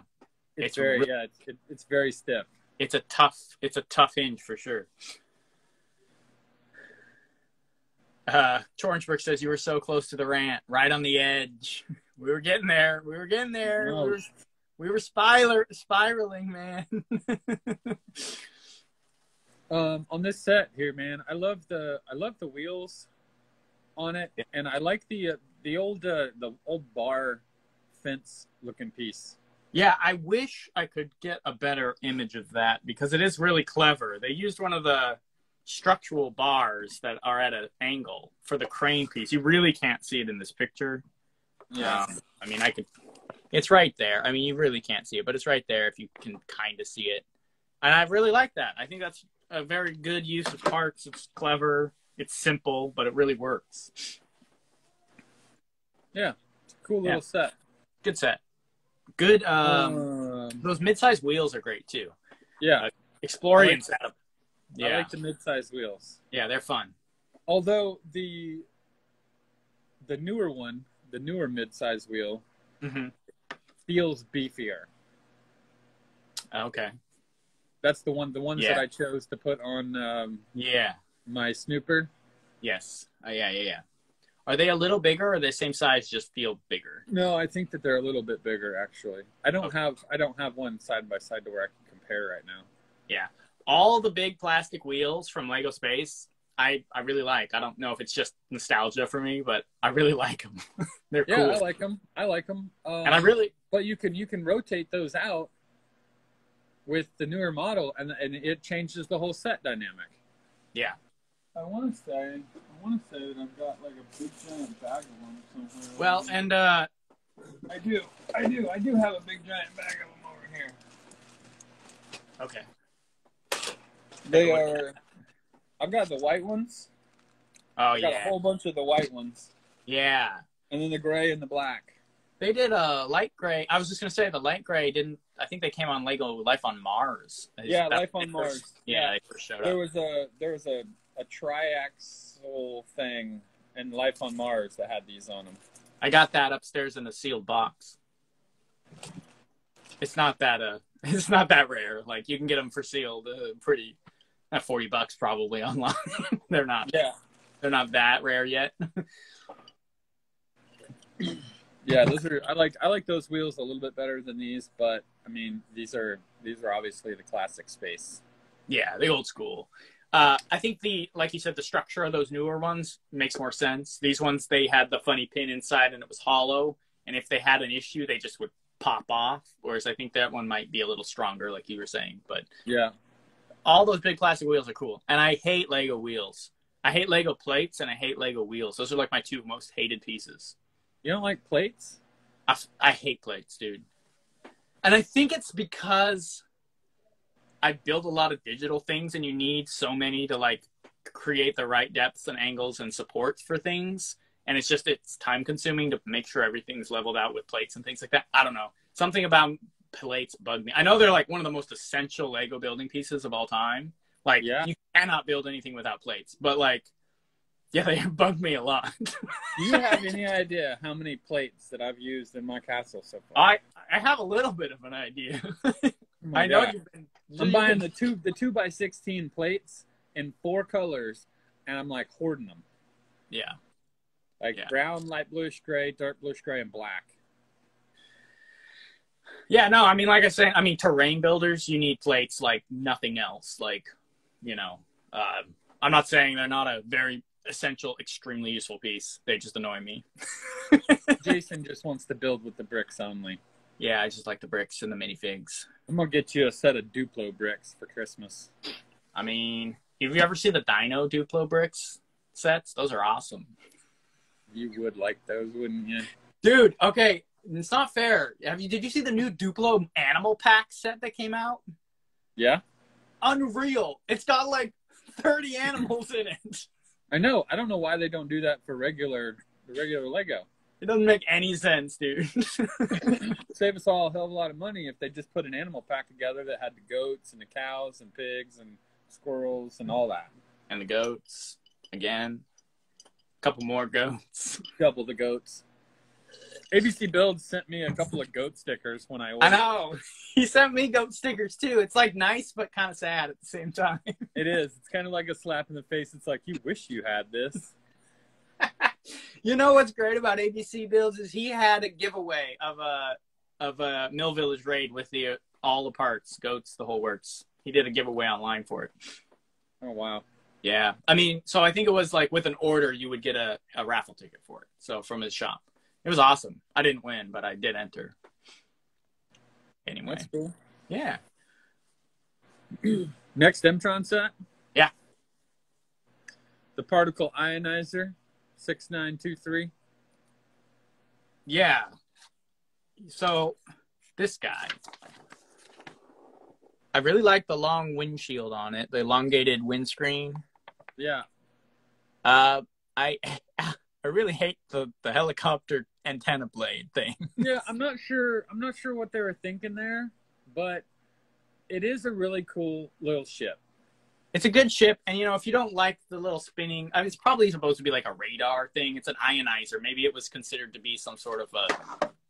[SPEAKER 2] it's very stiff.
[SPEAKER 1] It's a tough hinge for sure. Torrensburg says you were so close to the rant, right on the edge. We were getting there. No. We were spiraling, man.
[SPEAKER 2] On this set here, man, I love the wheels on it, and I like the old bar fence looking piece.
[SPEAKER 1] Yeah, I wish I could get a better image of that, because it is really clever. They used one of the structural bars that are at an angle for the crane piece. You really can't see it in this picture.
[SPEAKER 2] Yeah.
[SPEAKER 1] I mean, it's right there. I mean, you really can't see it, but it's right there if you can kind of see it. And I really like that. I think that's a very good use of parts. It's clever. It's simple, but it really works.
[SPEAKER 2] Yeah. It's a cool little set.
[SPEAKER 1] Good set. Good. Those mid-sized wheels are great too.
[SPEAKER 2] Yeah.
[SPEAKER 1] Explorian setup.
[SPEAKER 2] Yeah. I like the mid-sized wheels.
[SPEAKER 1] Yeah, they're fun.
[SPEAKER 2] Although the newer mid-sized wheel feels beefier.
[SPEAKER 1] Okay.
[SPEAKER 2] That's the ones that I chose to put on my snooper.
[SPEAKER 1] Yes. Yeah. Are they a little bigger, or the same size, just feel bigger?
[SPEAKER 2] No, I think that they're a little bit bigger actually. I don't have one side by side to where I can compare right now.
[SPEAKER 1] Yeah. All the big plastic wheels from Lego Space, I really like. I don't know if it's just nostalgia for me, but I really like them. They're cool.
[SPEAKER 2] Yeah, I like them.
[SPEAKER 1] And
[SPEAKER 2] but you can rotate those out with the newer model, and it changes the whole set dynamic.
[SPEAKER 1] Yeah.
[SPEAKER 2] I want to say that I've got like a big giant bag of them somewhere.
[SPEAKER 1] Well, and
[SPEAKER 2] I do have a big giant bag of them over here.
[SPEAKER 1] Okay.
[SPEAKER 2] They are. I've got the white ones.
[SPEAKER 1] Oh,
[SPEAKER 2] I've got a whole bunch of the white ones.
[SPEAKER 1] Yeah.
[SPEAKER 2] And then the gray and the black.
[SPEAKER 1] They did a light gray. I was just going to say the light gray didn't. I think they came on Lego Life on Mars.
[SPEAKER 2] Yeah, Life on Mars.
[SPEAKER 1] Yeah, they first showed up.
[SPEAKER 2] There was a triaxle thing in Life on Mars that had these on them.
[SPEAKER 1] I got that upstairs in a sealed box. It's not that rare. Like, you can get them for sealed pretty. At $40 probably online. They're not.
[SPEAKER 2] Yeah.
[SPEAKER 1] They're not that rare yet.
[SPEAKER 2] Yeah, those are. I like those wheels a little bit better than these, but I mean these are obviously the classic space.
[SPEAKER 1] Yeah, the old school. I think like you said, the structure of those newer ones makes more sense. These ones, they had the funny pin inside and it was hollow, and if they had an issue, they just would pop off. Whereas I think that one might be a little stronger, like you were saying. But
[SPEAKER 2] yeah.
[SPEAKER 1] All those big plastic wheels are cool. And I hate Lego wheels. I hate Lego plates and I hate Lego wheels. Those are like my 2 most hated pieces.
[SPEAKER 2] You don't like plates?
[SPEAKER 1] I hate plates, dude. And I think it's because I build a lot of digital things, and you need so many to like create the right depths and angles and supports for things. And it's time consuming to make sure everything's leveled out with plates and things like that. I don't know. Something about plates bug me. I know they're like one of the most essential Lego building pieces of all time. Like, you cannot build anything without plates. But like, yeah, they bug me a lot.
[SPEAKER 2] Do you have any idea how many plates that I've used in my castle so far?
[SPEAKER 1] I have a little bit of an idea.
[SPEAKER 2] Oh I know
[SPEAKER 1] God.
[SPEAKER 2] I'm buying the 2x16 plates in 4 colors, and I'm like hoarding them.
[SPEAKER 1] Yeah.
[SPEAKER 2] Like brown, light bluish gray, dark bluish gray, and black.
[SPEAKER 1] Yeah, no, I mean, like I said, I mean, terrain builders, you need plates like nothing else. Like, you know, I'm not saying they're not a very essential, extremely useful piece. They just annoy me.
[SPEAKER 2] Jason just wants to build with the bricks only.
[SPEAKER 1] Yeah, I just like the bricks and the minifigs.
[SPEAKER 2] I'm going to get you a set of Duplo bricks for Christmas.
[SPEAKER 1] I mean, have you ever seen the Dino Duplo bricks sets? Those are awesome.
[SPEAKER 2] You would like those, wouldn't you?
[SPEAKER 1] Dude, okay, it's not fair. Did you see the new Duplo animal pack set that came out?
[SPEAKER 2] Yeah.
[SPEAKER 1] Unreal. It's got like 30 animals in it.
[SPEAKER 2] I know. I don't know why they don't do that for the regular Lego.
[SPEAKER 1] It doesn't make any sense, dude.
[SPEAKER 2] Save us all a hell of a lot of money if they just put an animal pack together that had the goats and the cows and pigs and squirrels and all that.
[SPEAKER 1] And the goats, again. A couple more goats.
[SPEAKER 2] Double the goats. ABC Builds sent me a couple of goat stickers when I ordered.
[SPEAKER 1] I know. He sent me goat stickers, too. It's, like, nice but kind of sad at the same time.
[SPEAKER 2] It is. It's kind of like a slap in the face. It's like, you wish you had this.
[SPEAKER 1] You know what's great about ABC Builds is he had a giveaway of a Mill Village raid with all the parts, goats, the whole works. He did a giveaway online for it.
[SPEAKER 2] Oh, wow.
[SPEAKER 1] Yeah. I mean, so I think it was, like, with an order, you would get a raffle ticket for it. So, from his shop. It was awesome. I didn't win, but I did enter. Anyway.
[SPEAKER 2] That's cool.
[SPEAKER 1] Yeah.
[SPEAKER 2] Next MTron set?
[SPEAKER 1] Yeah.
[SPEAKER 2] The Particle Ionizer, 6923.
[SPEAKER 1] Yeah. So, this guy. I really like the long windshield on it, the elongated windscreen.
[SPEAKER 2] Yeah.
[SPEAKER 1] I really hate the helicopter antenna blade thing.
[SPEAKER 2] Yeah, I'm not sure what they were thinking there, but it is a really cool little ship.
[SPEAKER 1] It's a good ship, and if you don't like the little spinning, I mean, it's probably supposed to be like a radar thing. It's an ionizer. Maybe it was considered to be some sort of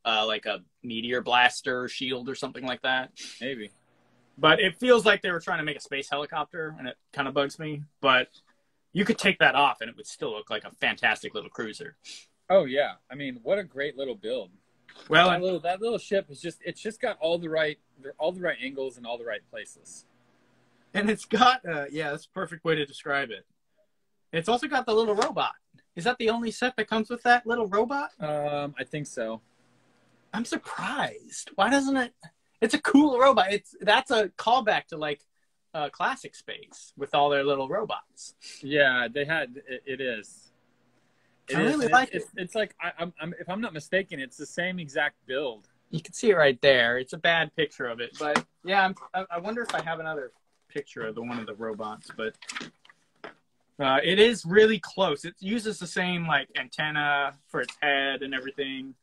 [SPEAKER 1] like a meteor blaster shield or something like that.
[SPEAKER 2] Maybe.
[SPEAKER 1] But it feels like they were trying to make a space helicopter, and it kind of bugs me. But you could take that off, and it would still look like a fantastic little cruiser.
[SPEAKER 2] Oh yeah, I mean, what a great little build.
[SPEAKER 1] Well,
[SPEAKER 2] that little ship is just got all the right angles and all the right places.
[SPEAKER 1] And it's got that's a perfect way to describe it. It's also got the little robot. Is that the only set that comes with that little robot?
[SPEAKER 2] I think so.
[SPEAKER 1] I'm surprised. Why doesn't it? It's a cool robot. That's a callback to like Classic Space with all their little robots.
[SPEAKER 2] Yeah, they had it is.
[SPEAKER 1] I really like it.
[SPEAKER 2] It's like I'm if I'm not mistaken, it's the same exact build.
[SPEAKER 1] You can see it right there. It's a bad picture of it, but yeah, I wonder if I have another picture of one of the robots, but it is really close. It uses the same like antenna for its head and everything.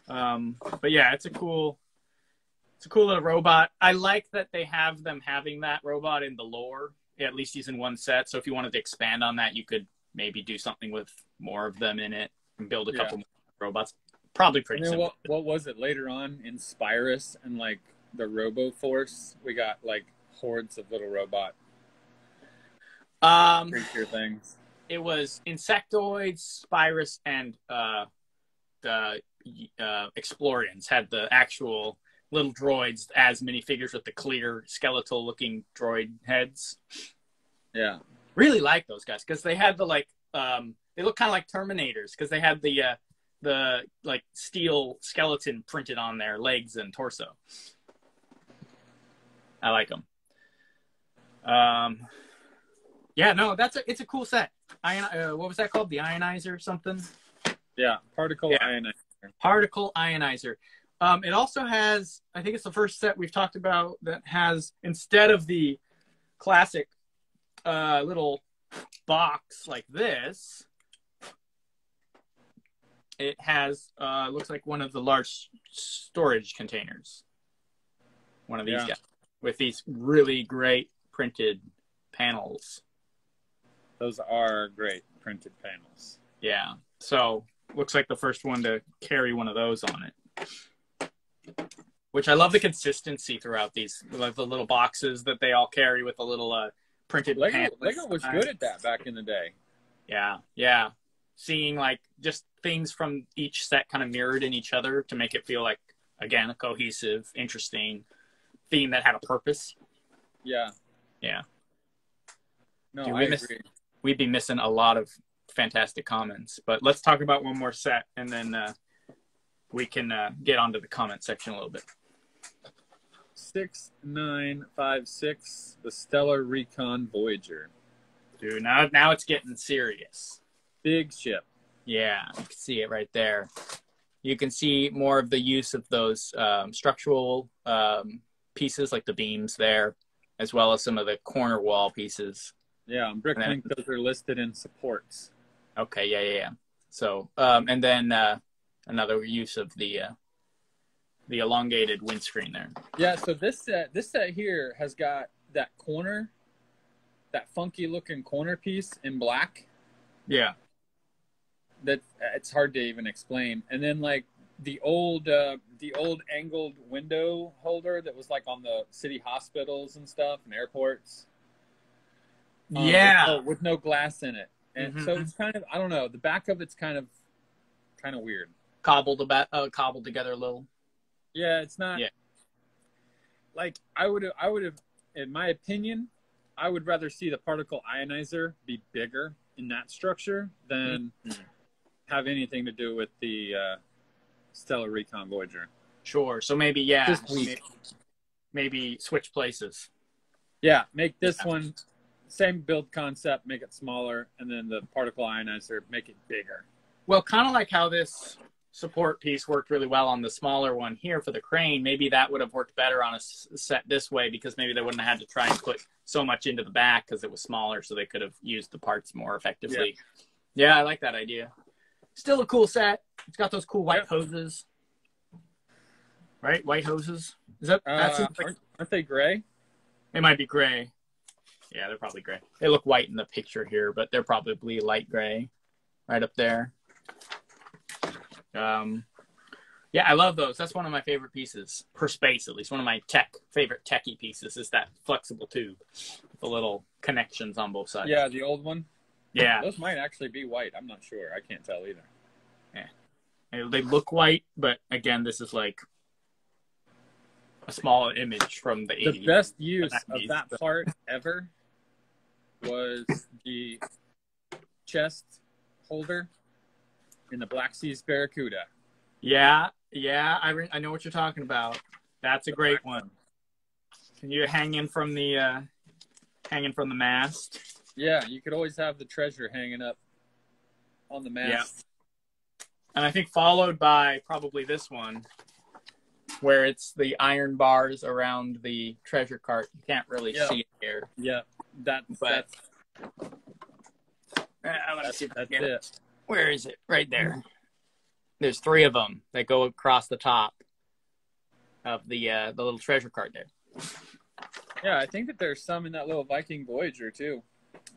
[SPEAKER 1] But yeah, it's a cool little robot. I like that they have them having that robot in the lore. At least he's in one set. So if you wanted to expand on that, you could maybe do something with more of them in it and build a couple more robots. Probably pretty simple.
[SPEAKER 2] What was it later on in Spirus and like the Robo Force? We got like hordes of little robot creature things.
[SPEAKER 1] It was Insectoids, Spirus, and the Explorians had the actual little droids as minifigures with the clear skeletal looking droid heads.
[SPEAKER 2] Yeah.
[SPEAKER 1] Really like those guys because they had the like they look kind of like Terminators because they had the like steel skeleton printed on their legs and torso. I like them. Yeah, no, it's a cool set. What was that called? The Ionizer or something?
[SPEAKER 2] Yeah, Particle Ionizer.
[SPEAKER 1] Particle ionizer. It also has, I think it's the first set we've talked about that has, instead of the classic little box like this, it has, looks like one of the large storage containers. One of these guys with these really great printed panels.
[SPEAKER 2] Those are great printed panels.
[SPEAKER 1] Yeah. So looks like the first one to carry one of those on it. Which I love the consistency throughout these, like the little boxes that they all carry with the little printed panels.
[SPEAKER 2] Lego was good at that back in the day.
[SPEAKER 1] Yeah, yeah. Seeing like just things from each set kind of mirrored in each other to make it feel like, again, a cohesive, interesting theme that had a purpose.
[SPEAKER 2] Yeah.
[SPEAKER 1] Yeah.
[SPEAKER 2] No,
[SPEAKER 1] Dude,
[SPEAKER 2] I agree.
[SPEAKER 1] We'd be missing a lot of fantastic comments, but let's talk about one more set and then we can get onto the comment section a little bit.
[SPEAKER 2] 6956, the Stellar Recon Voyager.
[SPEAKER 1] Dude, now it's getting serious.
[SPEAKER 2] Big ship.
[SPEAKER 1] Yeah, you can see it right there. You can see more of the use of those structural pieces, like the beams there, as well as some of the corner wall pieces.
[SPEAKER 2] Yeah, on Bricklink, those are listed in supports.
[SPEAKER 1] Okay, yeah. So, and then another use of the elongated windscreen there.
[SPEAKER 2] Yeah, so this set here has got that funky looking corner piece in black.
[SPEAKER 1] Yeah.
[SPEAKER 2] That it's hard to even explain. And then like the old angled window holder that was like on the city hospitals and stuff and airports.
[SPEAKER 1] Yeah.
[SPEAKER 2] With no glass in it. And so it's kind of, I don't know, the back of it's kind of weird.
[SPEAKER 1] Cobbled together a little.
[SPEAKER 2] Yeah, it's not.
[SPEAKER 1] Yeah.
[SPEAKER 2] Like I would have, in my opinion, I would rather see the particle ionizer be bigger in that structure than have anything to do with the Stellar Recon Voyager.
[SPEAKER 1] Sure. So maybe, yeah.
[SPEAKER 2] Just weak.
[SPEAKER 1] Maybe switch places.
[SPEAKER 2] Yeah, make this one same build concept, make it smaller, and then the particle ionizer, make it bigger.
[SPEAKER 1] Well, kind of like how this support piece worked really well on the smaller one here for the crane. Maybe that would have worked better on a set this way because maybe they wouldn't have had to try and put so much into the back because it was smaller, so they could have used the parts more effectively. Yeah, I like that idea. Still a cool set. It's got those cool white hoses. Right? White hoses? Is that
[SPEAKER 2] aren't they gray?
[SPEAKER 1] They might be gray. Yeah, they're probably gray. They look white in the picture here, but they're probably light gray right up there. Yeah, I love those. That's one of my favorite pieces per space, at least. One of my favorite techie pieces is that flexible tube with the little connections on both sides.
[SPEAKER 2] Yeah, the old one.
[SPEAKER 1] Yeah.
[SPEAKER 2] Those might actually be white. I'm not sure. I can't tell either.
[SPEAKER 1] Yeah. They look white, but again, this is like a small image from the 80s.
[SPEAKER 2] The best use of that part ever was the chest holder in the Black Seas Barracuda.
[SPEAKER 1] Yeah, I know what you're talking about. That's a great one. Can you hanging from the mast?
[SPEAKER 2] Yeah, you could always have the treasure hanging up on the mast.
[SPEAKER 1] Yeah. And I think followed by probably this one, where it's the iron bars around the treasure cart. You can't really see it here.
[SPEAKER 2] Yeah, that's it.
[SPEAKER 1] Where is it? Right there. There's 3 of them that go across the top of the little treasure cart there.
[SPEAKER 2] Yeah, I think that there's some in that little Viking Voyager too.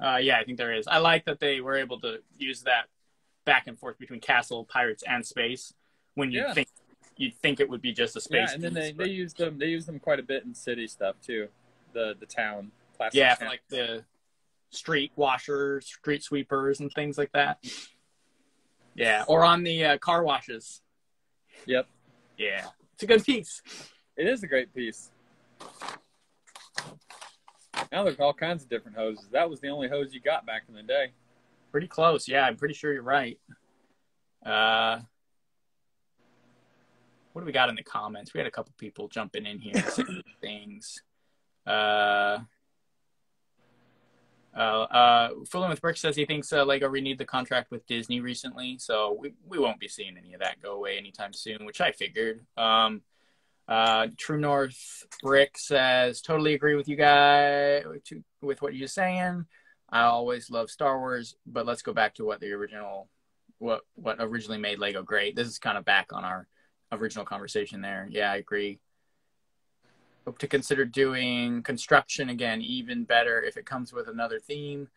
[SPEAKER 1] Yeah, I think there is. I like that they were able to use that back and forth between castle, pirates, and space. When you'd think it would be just a space.
[SPEAKER 2] Yeah, and then they used them. They used them quite a bit in city stuff too. The town.
[SPEAKER 1] Yeah, for like the street washers, street sweepers, and things like that. Yeah, or on the car washes.
[SPEAKER 2] Yep.
[SPEAKER 1] Yeah, it's a good piece.
[SPEAKER 2] It is a great piece. Now there's all kinds of different hoses. That was the only hose you got back in the day.
[SPEAKER 1] Pretty close. Yeah, I'm pretty sure you're right. What do we got in the comments? We had a couple people jumping in here saying things. Fooling with Brick says he thinks Lego renewed the contract with Disney recently, so we won't be seeing any of that go away anytime soon, which I figured. True North Brick says, totally agree with you guys with what you're saying. I always love Star Wars, but let's go back to what originally made Lego great. This is kind of back on our original conversation there. Yeah, I agree. Hope to consider doing construction again, even better if it comes with another theme.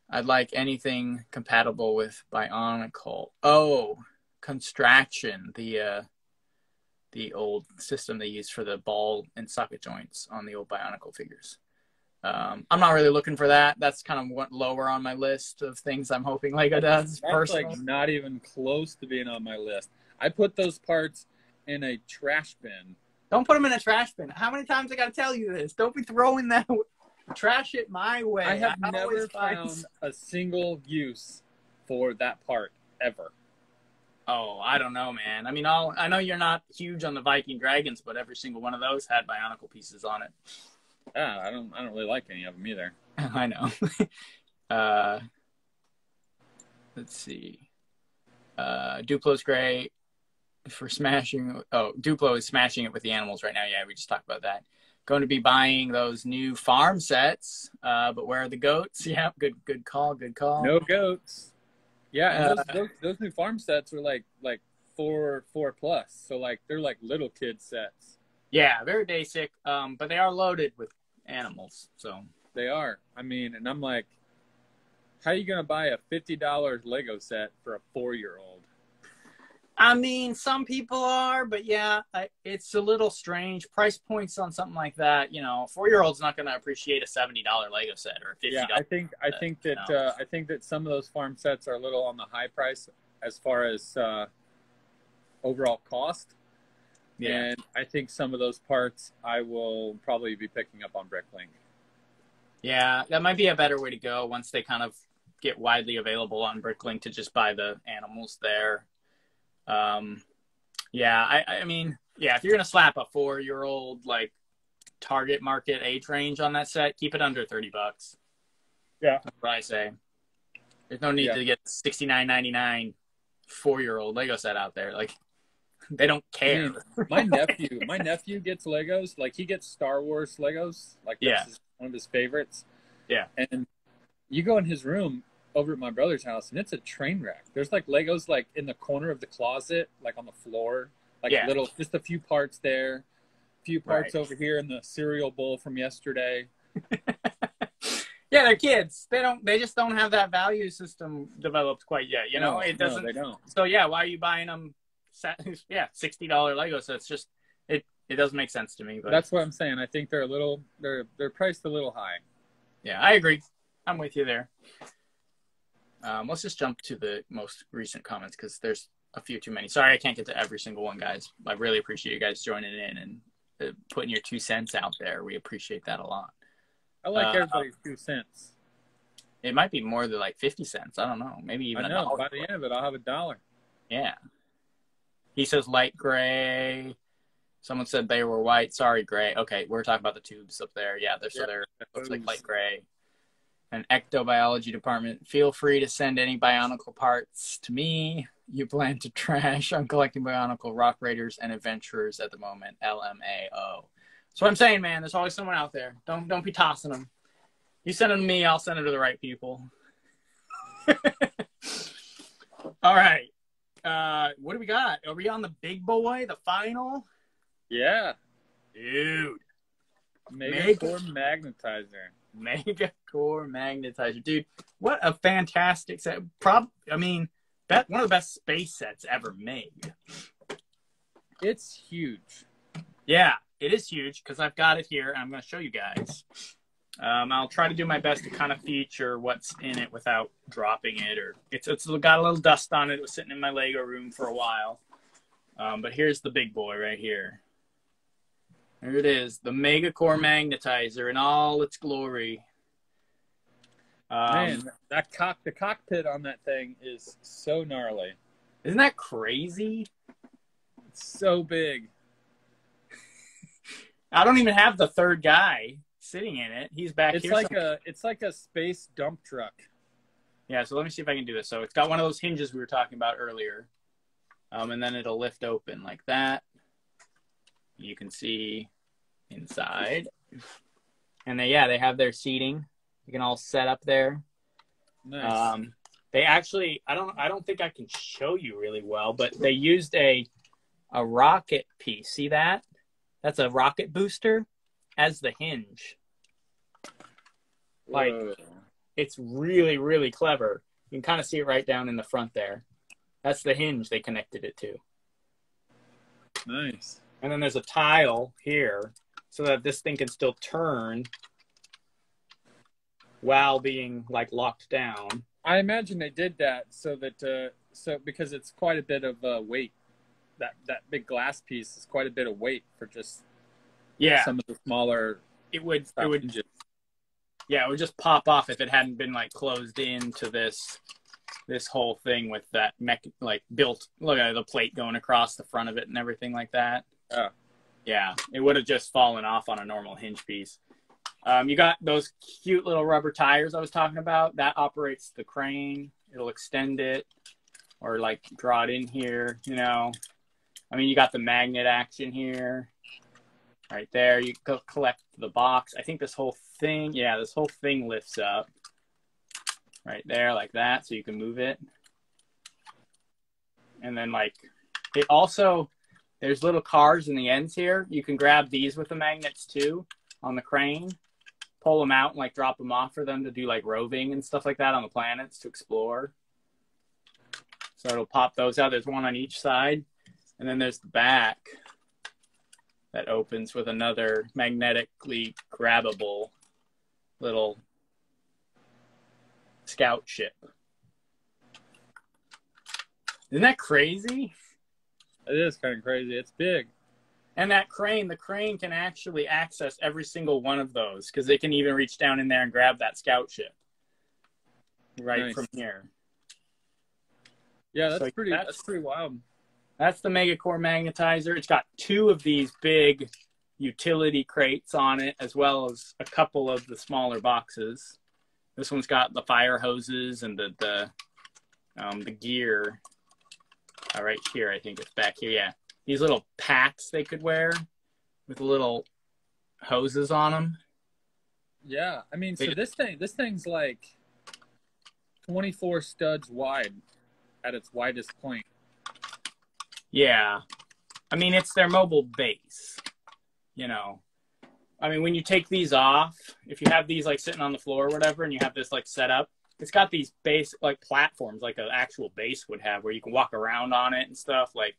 [SPEAKER 1] I'd like anything compatible with Bionicle. Oh, Construction, the old system they used for the ball and socket joints on the old Bionicle figures. I'm not really looking for that. That's kind of lower on my list of things I'm hoping Lego does.
[SPEAKER 2] That's personally. Like not even close to being on my list. I put those parts in a trash bin.
[SPEAKER 1] Don't put them in a trash bin. How many times I got to tell you this? Don't be throwing that. Trash it my way.
[SPEAKER 2] I have never found a single use for that part ever.
[SPEAKER 1] Oh, I don't know, man. I mean, I know you're not huge on the Viking dragons, but every single one of those had Bionicle pieces on it.
[SPEAKER 2] Yeah, I don't really like any of them either.
[SPEAKER 1] I know. Let's see. Duplo's great for smashing. Oh, Duplo is smashing it with the animals right now. Yeah, we just talked about that. Going to be buying those new farm sets, but where are the goats? Yeah, good call.
[SPEAKER 2] No goats. Yeah, and those new farm sets are like 4 plus, so like they're like little kid sets.
[SPEAKER 1] Yeah, very basic, but they are loaded with animals, so
[SPEAKER 2] they are. I mean, and I'm like, how are you gonna buy a $50 Lego set for a 4-year-old?
[SPEAKER 1] I mean, some people are, but yeah, it's a little strange. Price points on something like that, you know, a 4-year-old's not going to appreciate a $70 Lego set or a $50.
[SPEAKER 2] Yeah, I think that some of those farm sets are a little on the high price as far as overall cost. Yeah. And I think some of those parts I will probably be picking up on Bricklink.
[SPEAKER 1] Yeah, that might be a better way to go once they kind of get widely available on Bricklink to just buy the animals there. Yeah, I mean, yeah, if you're going to slap a 4-year-old, like, target market age range on that set, keep it under $30.
[SPEAKER 2] Yeah.
[SPEAKER 1] That's what I say. There's no need to get $69.99 4-year-old Lego set out there. Like, they don't care.
[SPEAKER 2] I mean, my nephew gets Legos. Like, he gets Star Wars Legos. Like, that's one of his favorites.
[SPEAKER 1] Yeah.
[SPEAKER 2] And you go in his room over at my brother's house, and it's a train wreck. There's like Legos like in the corner of the closet, like on the floor, like little, just a few parts there, a few parts over here in the cereal bowl from yesterday.
[SPEAKER 1] Yeah, they're kids. They just don't have that value system developed quite yet. You know, it doesn't.
[SPEAKER 2] No, they don't.
[SPEAKER 1] So yeah, why are you buying them? $60 Lego sets. Just it doesn't make sense to me. But
[SPEAKER 2] that's what I'm saying. I think they're priced a little high.
[SPEAKER 1] Yeah, I agree. I'm with you there. Let's just jump to the most recent comments because there's a few too many. Sorry, I can't get to every single one, guys. I really appreciate you guys joining in and putting your 2 cents out there. We appreciate that a lot.
[SPEAKER 2] I like everybody's 2 cents.
[SPEAKER 1] It might be more than like 50 cents. I don't know. Maybe even
[SPEAKER 2] I know. By the end of it, I'll have $1. Yeah.
[SPEAKER 1] He says light gray. Someone said they were white. Sorry, gray. Okay, we're talking about the tubes up there. Yeah, they're looks like light gray. An ectobiology department. Feel free to send any Bionicle parts to me. You plan to trash. I'm collecting Bionicle Rock Raiders and Adventurers at the moment. LMAO. That's what I'm saying, man. There's always someone out there. Don't be tossing them. You send them to me, I'll send them to the right people. All right. What do we got? Are we on the big boy, the final?
[SPEAKER 2] Yeah.
[SPEAKER 1] Dude.
[SPEAKER 2] Megacore Magnetizer.
[SPEAKER 1] Megacore Magnetizer. Dude, what a fantastic set. One of the best space sets ever made.
[SPEAKER 2] It's huge.
[SPEAKER 1] Yeah, it is huge because I've got it here and I'm going to show you guys. I'll try to do my best to kind of feature what's in it without dropping it. Or it's got a little dust on it. It was sitting in my Lego room for a while. But here's the big boy right here. There it is, the Megacore Magnetizer in all its glory.
[SPEAKER 2] Man, the cockpit on that thing is so gnarly.
[SPEAKER 1] Isn't that crazy?
[SPEAKER 2] It's so big.
[SPEAKER 1] I don't even have the third guy. sitting in it. He's back
[SPEAKER 2] It's
[SPEAKER 1] here.
[SPEAKER 2] it's like a space dump truck.
[SPEAKER 1] Yeah, so let me see if I can do this. So it's got one of those hinges we were talking about earlier. And then it'll lift open like that. You can see inside. And they have their seating. You can all set up there.
[SPEAKER 2] Nice.
[SPEAKER 1] They actually, I don't think I can show you really well, but they used a rocket piece. See that? That's a rocket booster as the hinge. Like,
[SPEAKER 2] Whoa.
[SPEAKER 1] it's really, really clever. You can kind of see it right down in the front there. That's the hinge they connected it to.
[SPEAKER 2] Nice.
[SPEAKER 1] And then there's a tile here so that this thing can still turn while being like locked down.
[SPEAKER 2] I imagine they did that so that because it's quite a bit of weight. That big glass piece is quite a bit of weight for just some of the smaller.
[SPEAKER 1] It would just pop off if it hadn't been like closed into this whole thing with that built. Look at the plate going across the front of it and everything like that.
[SPEAKER 2] Oh.
[SPEAKER 1] Yeah, it would have just fallen off on a normal hinge piece. You got those cute little rubber tires I was talking about. That operates the crane. It'll extend it or like draw it in here, you know. I mean, you got the magnet action here. Right there. You go collect the box. I think this whole thing lifts up. Right there like that, so you can move it. And then like, it also, there's little cars in the ends here. You can grab these with the magnets too on the crane. Pull them out and like drop them off for them to do like roving and stuff like that on the planets to explore. So it'll pop those out. There's one on each side. And then there's the back that opens with another magnetically grabbable little scout ship. Isn't that crazy?
[SPEAKER 2] It is kind of crazy. It's big.
[SPEAKER 1] And that crane, the crane can actually access every single one of those because they can even reach down in there and grab that scout ship right from here.
[SPEAKER 2] Yeah, that's pretty wild.
[SPEAKER 1] That's the Megacore Magnetizer. It's got two of these big utility crates on it, as well as a couple of the smaller boxes. This one's got the fire hoses and the gear. Right here, I think it's back here. Yeah, these little packs they could wear with little hoses on them.
[SPEAKER 2] Yeah, I mean, so this thing's like 24 studs wide at its widest point.
[SPEAKER 1] Yeah. I mean, it's their mobile base, you know. I mean, when you take these off, if you have these like sitting on the floor or whatever, and you have this like set up, it's got these base like platforms like an actual base would have where you can walk around on it and stuff. Like,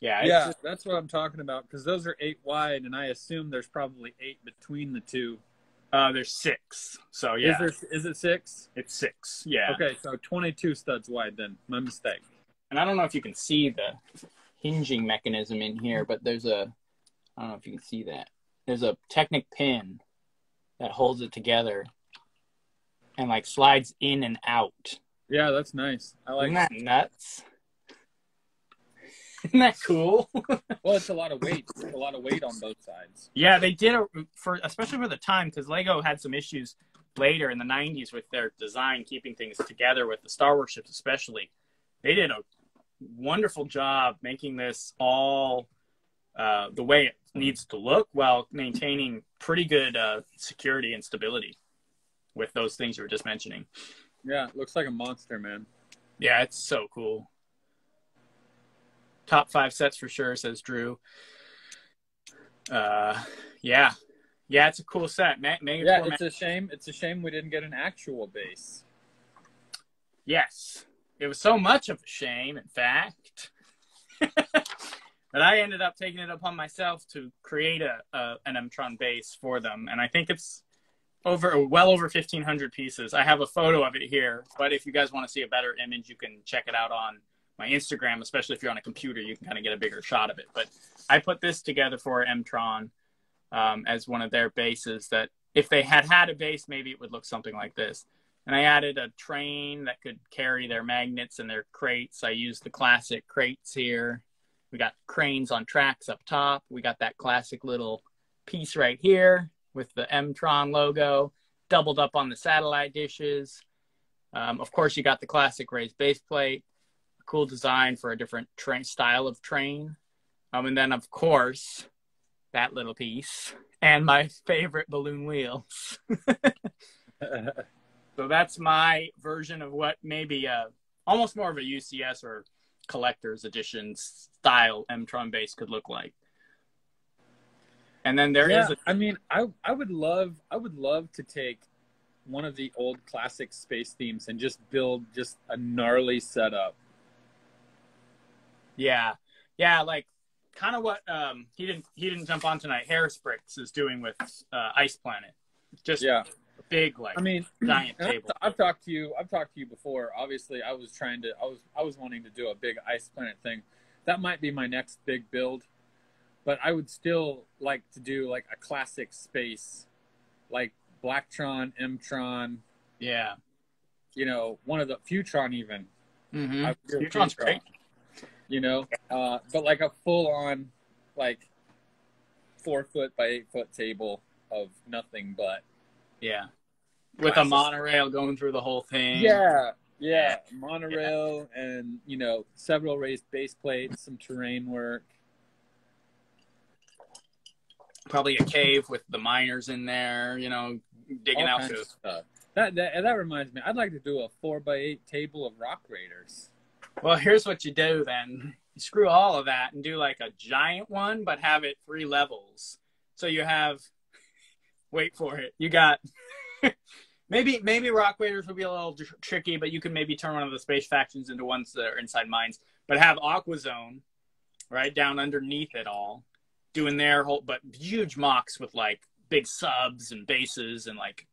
[SPEAKER 1] yeah.
[SPEAKER 2] That's what I'm talking about because those are 8 wide, and I assume there's probably 8 between the two.
[SPEAKER 1] There's 6. So yeah.
[SPEAKER 2] Is it 6?
[SPEAKER 1] It's 6. Yeah.
[SPEAKER 2] Okay, so 22 studs wide then. My mistake.
[SPEAKER 1] And I don't know if you can see the hinging mechanism in here, but I don't know if you can see that. There's a Technic pin that holds it together and like slides in and out.
[SPEAKER 2] Yeah, that's nice.
[SPEAKER 1] Isn't that nuts? Isn't that cool?
[SPEAKER 2] Well, it's a lot of weight. It's a lot of weight on both sides.
[SPEAKER 1] Yeah, they did especially for the time, because Lego had some issues later in the 90s with their design, keeping things together with the Star Wars ships especially. They did a wonderful job making this all the way it needs to look while maintaining pretty good security and stability with those things you were just mentioning.
[SPEAKER 2] Yeah, it looks like a monster, man.
[SPEAKER 1] Yeah, it's so cool. Top 5 sets for sure, says Drew. Yeah, it's a cool set.
[SPEAKER 2] It's a shame. It's a shame we didn't get an actual base.
[SPEAKER 1] Yes, it was so much of a shame, in fact, that I ended up taking it upon myself to create an MTron base for them, and I think it's well over 1,500 pieces. I have a photo of it here, but if you guys want to see a better image, you can check it out on my Instagram, especially if you're on a computer, you can kind of get a bigger shot of it. But I put this together for MTron as one of their bases that if they had a base, maybe it would look something like this. And I added a train that could carry their magnets and their crates. I used the classic crates here. We got cranes on tracks up top. We got that classic little piece right here. with the MTron logo, doubled up on the satellite dishes. Of course, you got the classic raised base plate, a cool design for a different train style of train. And then, of course, that little piece and my favorite balloon wheels. So that's my version of what maybe almost more of a UCS or collector's edition style MTron base could look like. And then there is
[SPEAKER 2] I mean, I would love to take one of the old classic space themes and just build just a gnarly setup.
[SPEAKER 1] Yeah, like kind of what he didn't jump on tonight. Harris Bricks is doing with Ice Planet. Just a big, like, I mean, giant table.
[SPEAKER 2] I've talked to you before. Obviously, I was wanting to do a big Ice Planet thing. That might be my next big build, but I would still like to do like a classic space, like Blacktron, Mtron.
[SPEAKER 1] Yeah,
[SPEAKER 2] you know, one of the Futron even.
[SPEAKER 1] Mm-hmm. Futron's great.
[SPEAKER 2] You know, but like a full-on, like 4-foot by 8-foot table of nothing but.
[SPEAKER 1] Yeah, with a monorail going through the whole thing.
[SPEAKER 2] Yeah, monorail and, you know, several raised base plates, some terrain work.
[SPEAKER 1] Probably a cave with the miners in there, you know, digging out the
[SPEAKER 2] stuff. That reminds me, I'd like to do a 4x8 table of rock raiders.
[SPEAKER 1] Well, here's what you do then. You screw all of that and do like a giant one, but have it 3 levels. So you have, wait for it, you got, maybe Rock Raiders would be a little tricky, but you can maybe turn one of the space factions into ones that are inside mines. But have Aqua Zone, right, down underneath it all, doing their whole, but huge mocks with like big subs and bases and like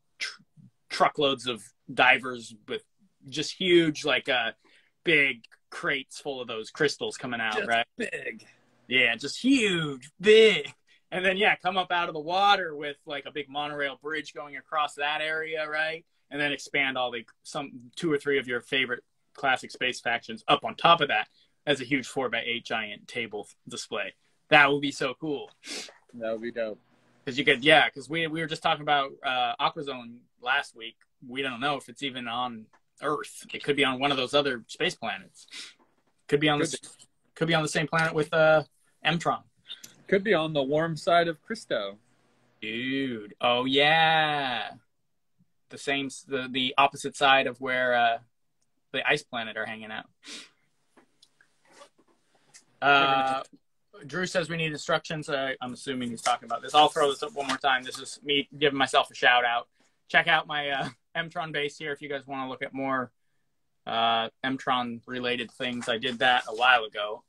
[SPEAKER 1] truckloads of divers with just huge, like big crates full of those crystals coming out, just right?
[SPEAKER 2] Big.
[SPEAKER 1] Yeah, just huge, big. And then, come up out of the water with like a big monorail bridge going across that area, right? And then expand all some 2 or 3 of your favorite classic space factions up on top of that as a huge 4x8 giant table display. That would be so cool.
[SPEAKER 2] That would be dope.
[SPEAKER 1] Because you could, because we were just talking about Aqua Zone last week. We don't know if it's even on Earth. It could be on one of those other space planets. Could be on the same planet with MTron.
[SPEAKER 2] Could be on the warm side of Christo.
[SPEAKER 1] Dude. Oh yeah. The opposite side of where the ice planet are hanging out. Drew says we need instructions. I'm assuming he's talking about this. I'll throw this up one more time. This is me giving myself a shout out. Check out my MTron base here if you guys want to look at more MTron related things. I did that a while ago.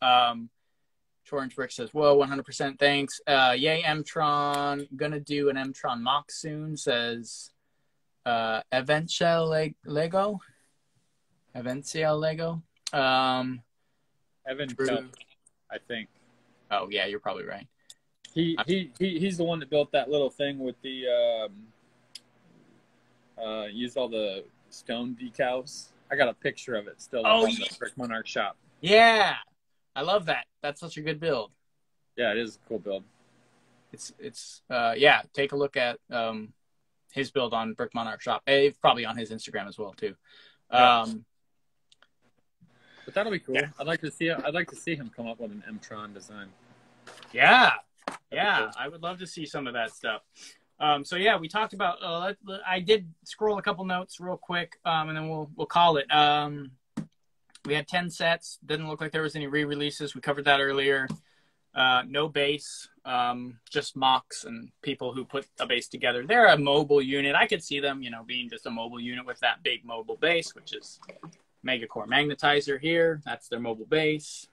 [SPEAKER 1] Orange Brick says, whoa, 100% thanks. Yay, MTron. Gonna do an MTron mock soon, says Eventual Lego.
[SPEAKER 2] Evan
[SPEAKER 1] Drew.
[SPEAKER 2] Cup, I think.
[SPEAKER 1] Oh, yeah, you're probably right.
[SPEAKER 2] He's the one that built that little thing with the used all the stone decals. I got a picture of it still on the Brick Monarch shop.
[SPEAKER 1] Yeah. I love that. That's such a good build.
[SPEAKER 2] Yeah, it is a cool build.
[SPEAKER 1] It's take a look at his build on Brick Monarch shop. It's probably on his Instagram as well too.
[SPEAKER 2] But that'll be cool. Yeah. I'd like to see him come up with an MTron design.
[SPEAKER 1] Yeah. Cool. I would love to see some of that stuff. We talked about I did scroll a couple notes real quick, and then we'll call it. We had 10 sets. Didn't look like there was any re-releases. We covered that earlier. No base, just mocks and people who put a base together. They're a mobile unit. I could see them, being just a mobile unit with that big mobile base, which is Megacore Magnetizer here. That's their mobile base.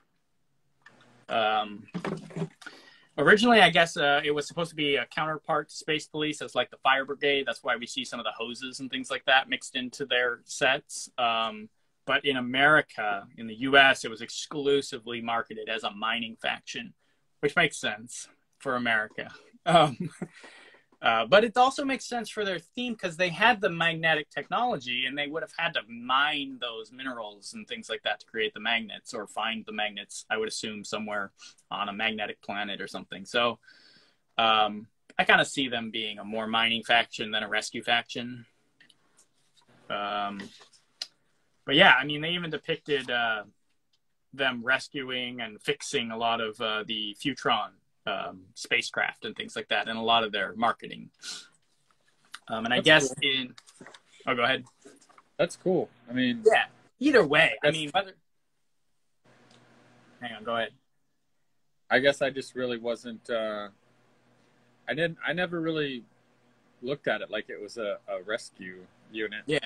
[SPEAKER 1] Originally, I guess it was supposed to be a counterpart to Space Police as like the Fire Brigade. That's why we see some of the hoses and things like that mixed into their sets. But in America, in the U.S., it was exclusively marketed as a mining faction, which makes sense for America. But it also makes sense for their theme because they had the magnetic technology and they would have had to mine those minerals and things like that to create the magnets or find the magnets, I would assume, somewhere on a magnetic planet or something. So I kind of see them being a more mining faction than a rescue faction. But yeah, I mean, they even depicted them rescuing and fixing a lot of the Futron spacecraft and things like that in a lot of their marketing. And I guess
[SPEAKER 2] cool.
[SPEAKER 1] Oh, go ahead.
[SPEAKER 2] That's cool. I mean,
[SPEAKER 1] yeah. Either way, I mean, whether. Hang on, go ahead.
[SPEAKER 2] I guess I just really wasn't. I never really looked at it like it was a rescue unit.
[SPEAKER 1] Yeah,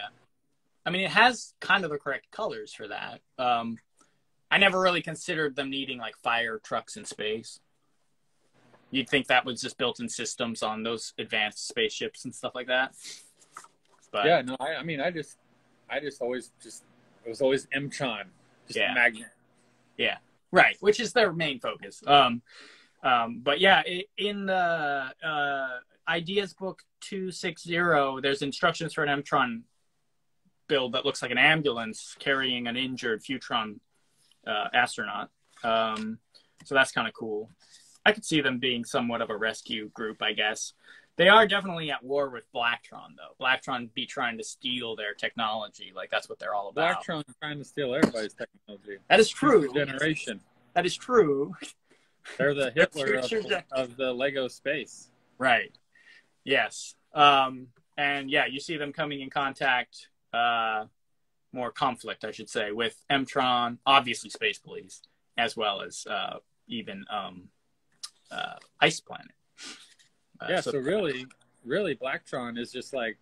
[SPEAKER 1] I mean, it has kind of the correct colors for that. I never really considered them needing like fire trucks in space. You'd think that was just built-in systems on those advanced spaceships and stuff like that. But
[SPEAKER 2] yeah, no, I mean, I just always it was always MTron, just a magnet.
[SPEAKER 1] Yeah, right, which is their main focus. But yeah, in the Ideas Book 260, there's instructions for an MTron build that looks like an ambulance carrying an injured Futron astronaut. So that's kind of cool. I could see them being somewhat of a rescue group, I guess. They are definitely at war with Blacktron, though. Blacktron be trying to steal their technology. Like, that's what they're all about.
[SPEAKER 2] Blacktron trying to steal everybody's technology.
[SPEAKER 1] That is true.
[SPEAKER 2] Generation.
[SPEAKER 1] That is true.
[SPEAKER 2] They're the Hitler of the Lego space.
[SPEAKER 1] Right. Yes. And yeah, you see them coming in contact, more conflict, I should say, with MTron, obviously Space Police, as well as even Ice Planet.
[SPEAKER 2] So really Blacktron is just like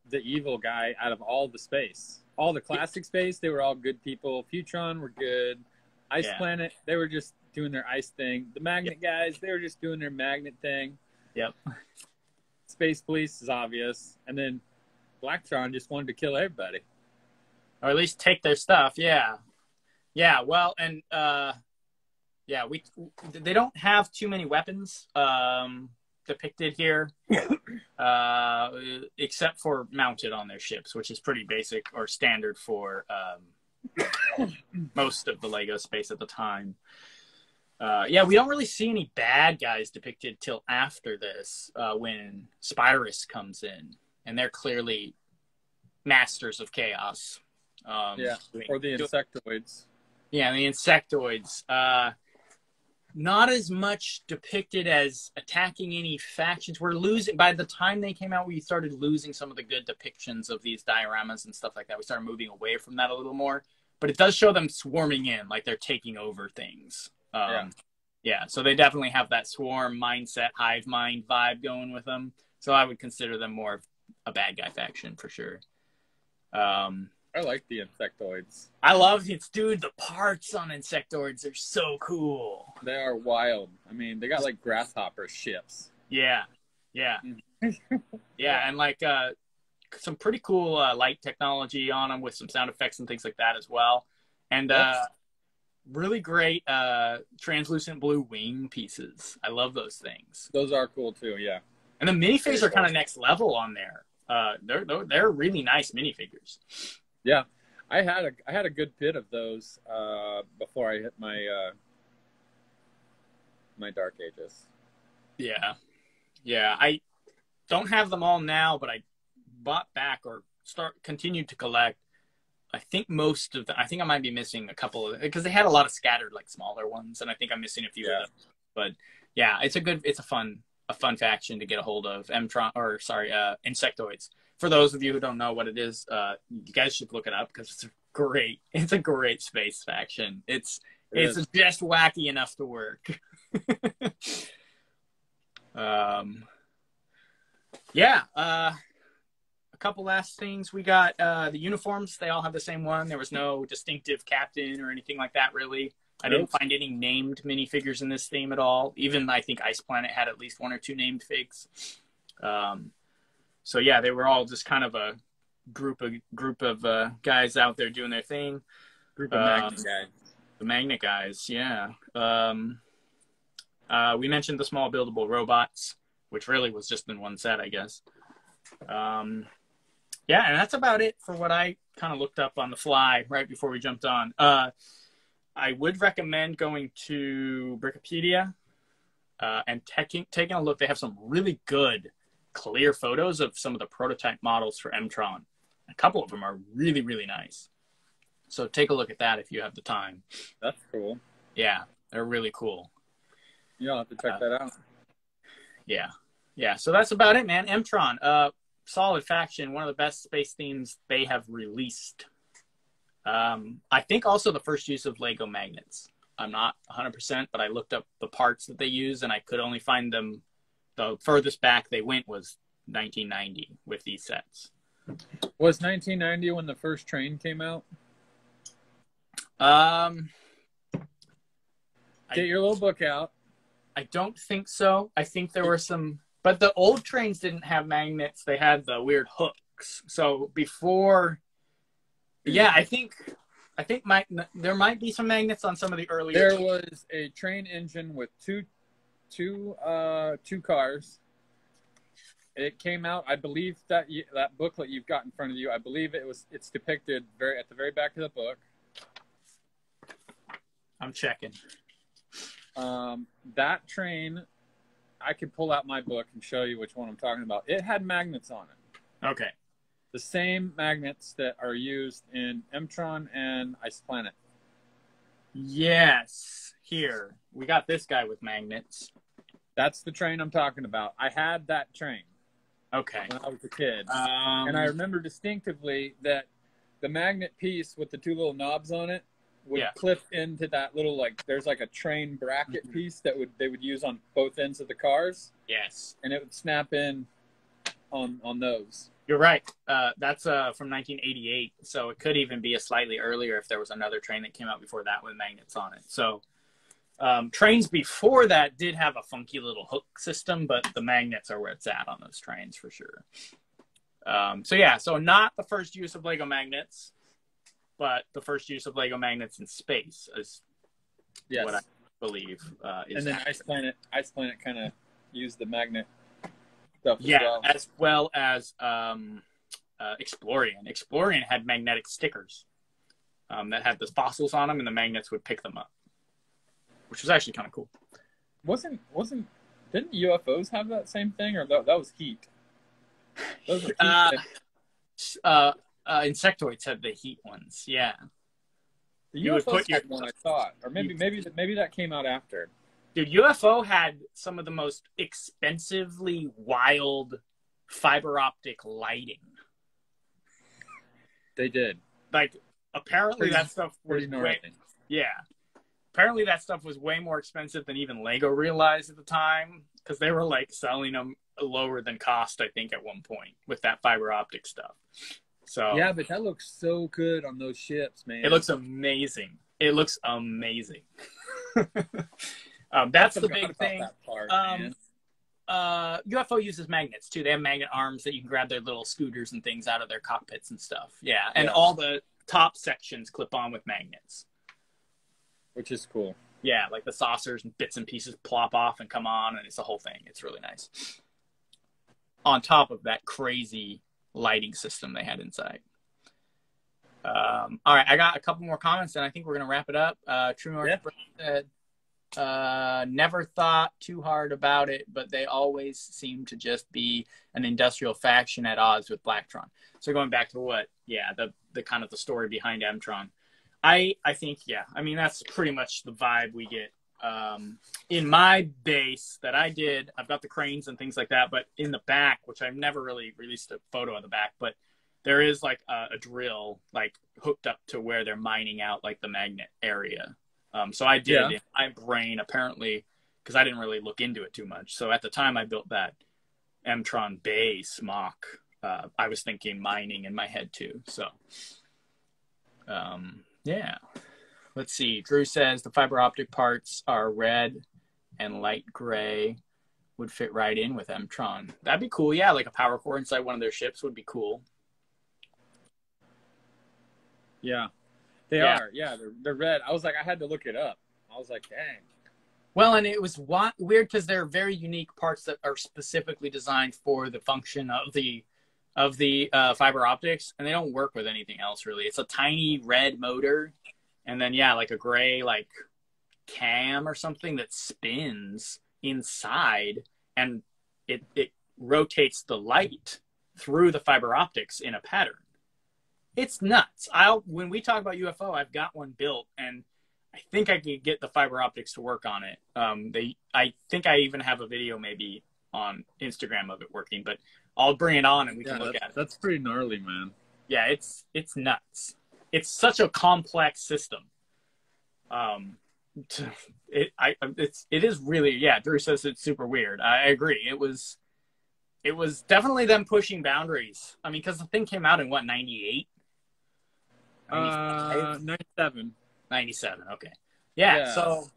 [SPEAKER 2] the evil guy out of all the space. All the classic space, they were all good people. Futron were good. Ice Planet, they were just doing their ice thing. The Magnet guys, they were just doing their magnet thing.
[SPEAKER 1] Yep.
[SPEAKER 2] Space Police is obvious. And then Blacktron just wanted to kill everybody.
[SPEAKER 1] Or at least take their stuff, yeah. Yeah, well, and they don't have too many weapons depicted here, except for mounted on their ships, which is pretty basic or standard for most of the Lego space at the time. We don't really see any bad guys depicted till after this, when Spyrus comes in, and they're clearly masters of chaos.
[SPEAKER 2] Or the Insectoids.
[SPEAKER 1] Yeah, the Insectoids. Not as much depicted as attacking any factions. We're losing, by the time they came out, we started losing some of the good depictions of these dioramas and stuff like that. We started moving away from that a little more. But it does show them swarming in, like they're taking over things. So they definitely have that swarm mindset, hive mind vibe going with them. So I would consider them more of a bad guy faction for sure.
[SPEAKER 2] I like the Infectoids.
[SPEAKER 1] I love it, dude. The parts on Insectoids are so cool.
[SPEAKER 2] They are wild. I mean, they got like grasshopper ships.
[SPEAKER 1] Yeah, and like some pretty cool light technology on them with some sound effects and things like that as well. And really great translucent blue wing pieces. I love those things.
[SPEAKER 2] Those are cool too. Yeah.
[SPEAKER 1] And the minifigs are kind of next level on there. They're really nice minifigures.
[SPEAKER 2] Yeah, I had a good bit of those before I hit my my Dark Ages. Yeah. I don't have them all now, but I bought back or continued to collect. I think most of them. I think I might be missing a couple of, because they had a lot of scattered like smaller ones, and I think I'm missing a few of them. But yeah, it's a fun faction to get a hold of. Insectoids. For those of you who don't know what it is, you guys should look it up because it's a great space faction. It's just wacky enough to work. A couple last things. We got the uniforms. They all have the same one. There was no distinctive captain or anything like that, really. I didn't find any named minifigures in this theme at all. Even I think Ice Planet had at least one or two named figs. So yeah, they were all just kind of a group of guys out there doing their thing. Group of Magnet guys.
[SPEAKER 1] The Magnet guys, yeah. We mentioned the small buildable robots, which really was just in one set, I guess. And that's about it for what I kind of looked up on the fly right before we jumped on. I would recommend going to Brickopedia and taking a look, they have some really good clear photos of some of the prototype models for MTron. A couple of them are really, really nice. So take a look at that if you have the time.
[SPEAKER 2] That's cool.
[SPEAKER 1] Yeah, they're really cool.
[SPEAKER 2] You'll have to check that out.
[SPEAKER 1] Yeah. Yeah, so that's about it, man. MTron, solid faction, one of the best space themes they have released. I think also the first use of Lego magnets. I'm not 100%, but I looked up the parts that they use, and I could only find them. The furthest back they went was 1990 with these sets.
[SPEAKER 2] Was 1990 when the first train came out? Get your little book out.
[SPEAKER 1] I don't think so. I think there were some, but the old trains didn't have magnets. They had the weird hooks. So before, yeah, I think there might be some magnets on some of the earlier.
[SPEAKER 2] There was a train engine with two cars. It came out, I believe that booklet you've got in front of you, I believe it's depicted at the very back of the book.
[SPEAKER 1] I'm checking.
[SPEAKER 2] That train, I could pull out my book and show you which one I'm talking about. It had magnets on it.
[SPEAKER 1] Okay.
[SPEAKER 2] The same magnets that are used in MTron and Ice Planet.
[SPEAKER 1] Yes. Here. We got this guy with magnets.
[SPEAKER 2] That's the train I'm talking about. I had that train.
[SPEAKER 1] Okay.
[SPEAKER 2] When I was a kid. And I remember distinctively that the magnet piece with the two little knobs on it would clip into that little, there's a train bracket piece that they would use on both ends of the cars.
[SPEAKER 1] Yes.
[SPEAKER 2] And it would snap in on those.
[SPEAKER 1] You're right. That's from 1988, so it could even be a slightly earlier if there was another train that came out before that with magnets on it. So trains before that did have a funky little hook system, but the magnets are where it's at on those trains for sure. So not the first use of Lego magnets, but the first use of Lego magnets in space is what I believe.
[SPEAKER 2] And then Ice Planet kind of used the magnet stuff
[SPEAKER 1] as well as Explorian. Explorian had magnetic stickers that had the fossils on them, and the magnets would pick them up, which was actually kind of cool.
[SPEAKER 2] Didn't UFOs have that same thing, or that was heat? Those were heat.
[SPEAKER 1] Insectoids had the heat ones, yeah.
[SPEAKER 2] The UFOs had one, I thought, or maybe that came out after.
[SPEAKER 1] Dude, UFO had some of the most expensively wild fiber optic lighting.
[SPEAKER 2] They did.
[SPEAKER 1] Apparently that stuff was apparently that stuff was way more expensive than even Lego realized at the time, because they were selling them lower than cost, I think, at one point with that fiber optic stuff. So
[SPEAKER 2] yeah, but that looks so good on those ships, man.
[SPEAKER 1] It looks amazing. That's the big thing.
[SPEAKER 2] That part,
[SPEAKER 1] UFO uses magnets too. They have magnet arms that you can grab their little scooters and things out of their cockpits and stuff. Yeah, and all the top sections clip on with magnets,
[SPEAKER 2] which is cool.
[SPEAKER 1] Yeah, the saucers and bits and pieces plop off and come on, and it's the whole thing. It's really nice. On top of that crazy lighting system they had inside. All right, I got a couple more comments, and I think we're gonna wrap it up. True North said, never thought too hard about it, but they always seem to just be an industrial faction at odds with Blacktron. So going back to the kind of the story behind MTron, I think that's pretty much the vibe we get. In my base that I did, I've got the cranes and things like that, but in the back, which I've never really released a photo of the back, but there is a drill hooked up to where they're mining out the magnet area. So I did in my brain, apparently, because I didn't really look into it too much. So at the time I built that MTron base mock, I was thinking mining in my head too. So, yeah. Let's see. Drew says the fiber optic parts are red and light gray. Would fit right in with MTron. That'd be cool. Yeah, a power core inside one of their ships would be cool.
[SPEAKER 2] Yeah. They are. Yeah, they're red. I was I had to look it up. I was dang.
[SPEAKER 1] Well, and it was weird because they're very unique parts that are specifically designed for the function of the fiber optics, and they don't work with anything else really. It's a tiny red motor, and then a gray cam or something that spins inside, and it rotates the light through the fiber optics in a pattern. It's nuts. When we talk about UFO, I've got one built, and I think I could get the fiber optics to work on it. I think I even have a video maybe on Instagram of it working, but I'll bring it on and we can look at it.
[SPEAKER 2] That's pretty gnarly, man.
[SPEAKER 1] Yeah, it's nuts. It's such a complex system. It is really, yeah. Drew says it's super weird. I agree. It was definitely them pushing boundaries. I mean, because the thing came out in what, 98?
[SPEAKER 2] 97.
[SPEAKER 1] 97. Okay. Yeah. So,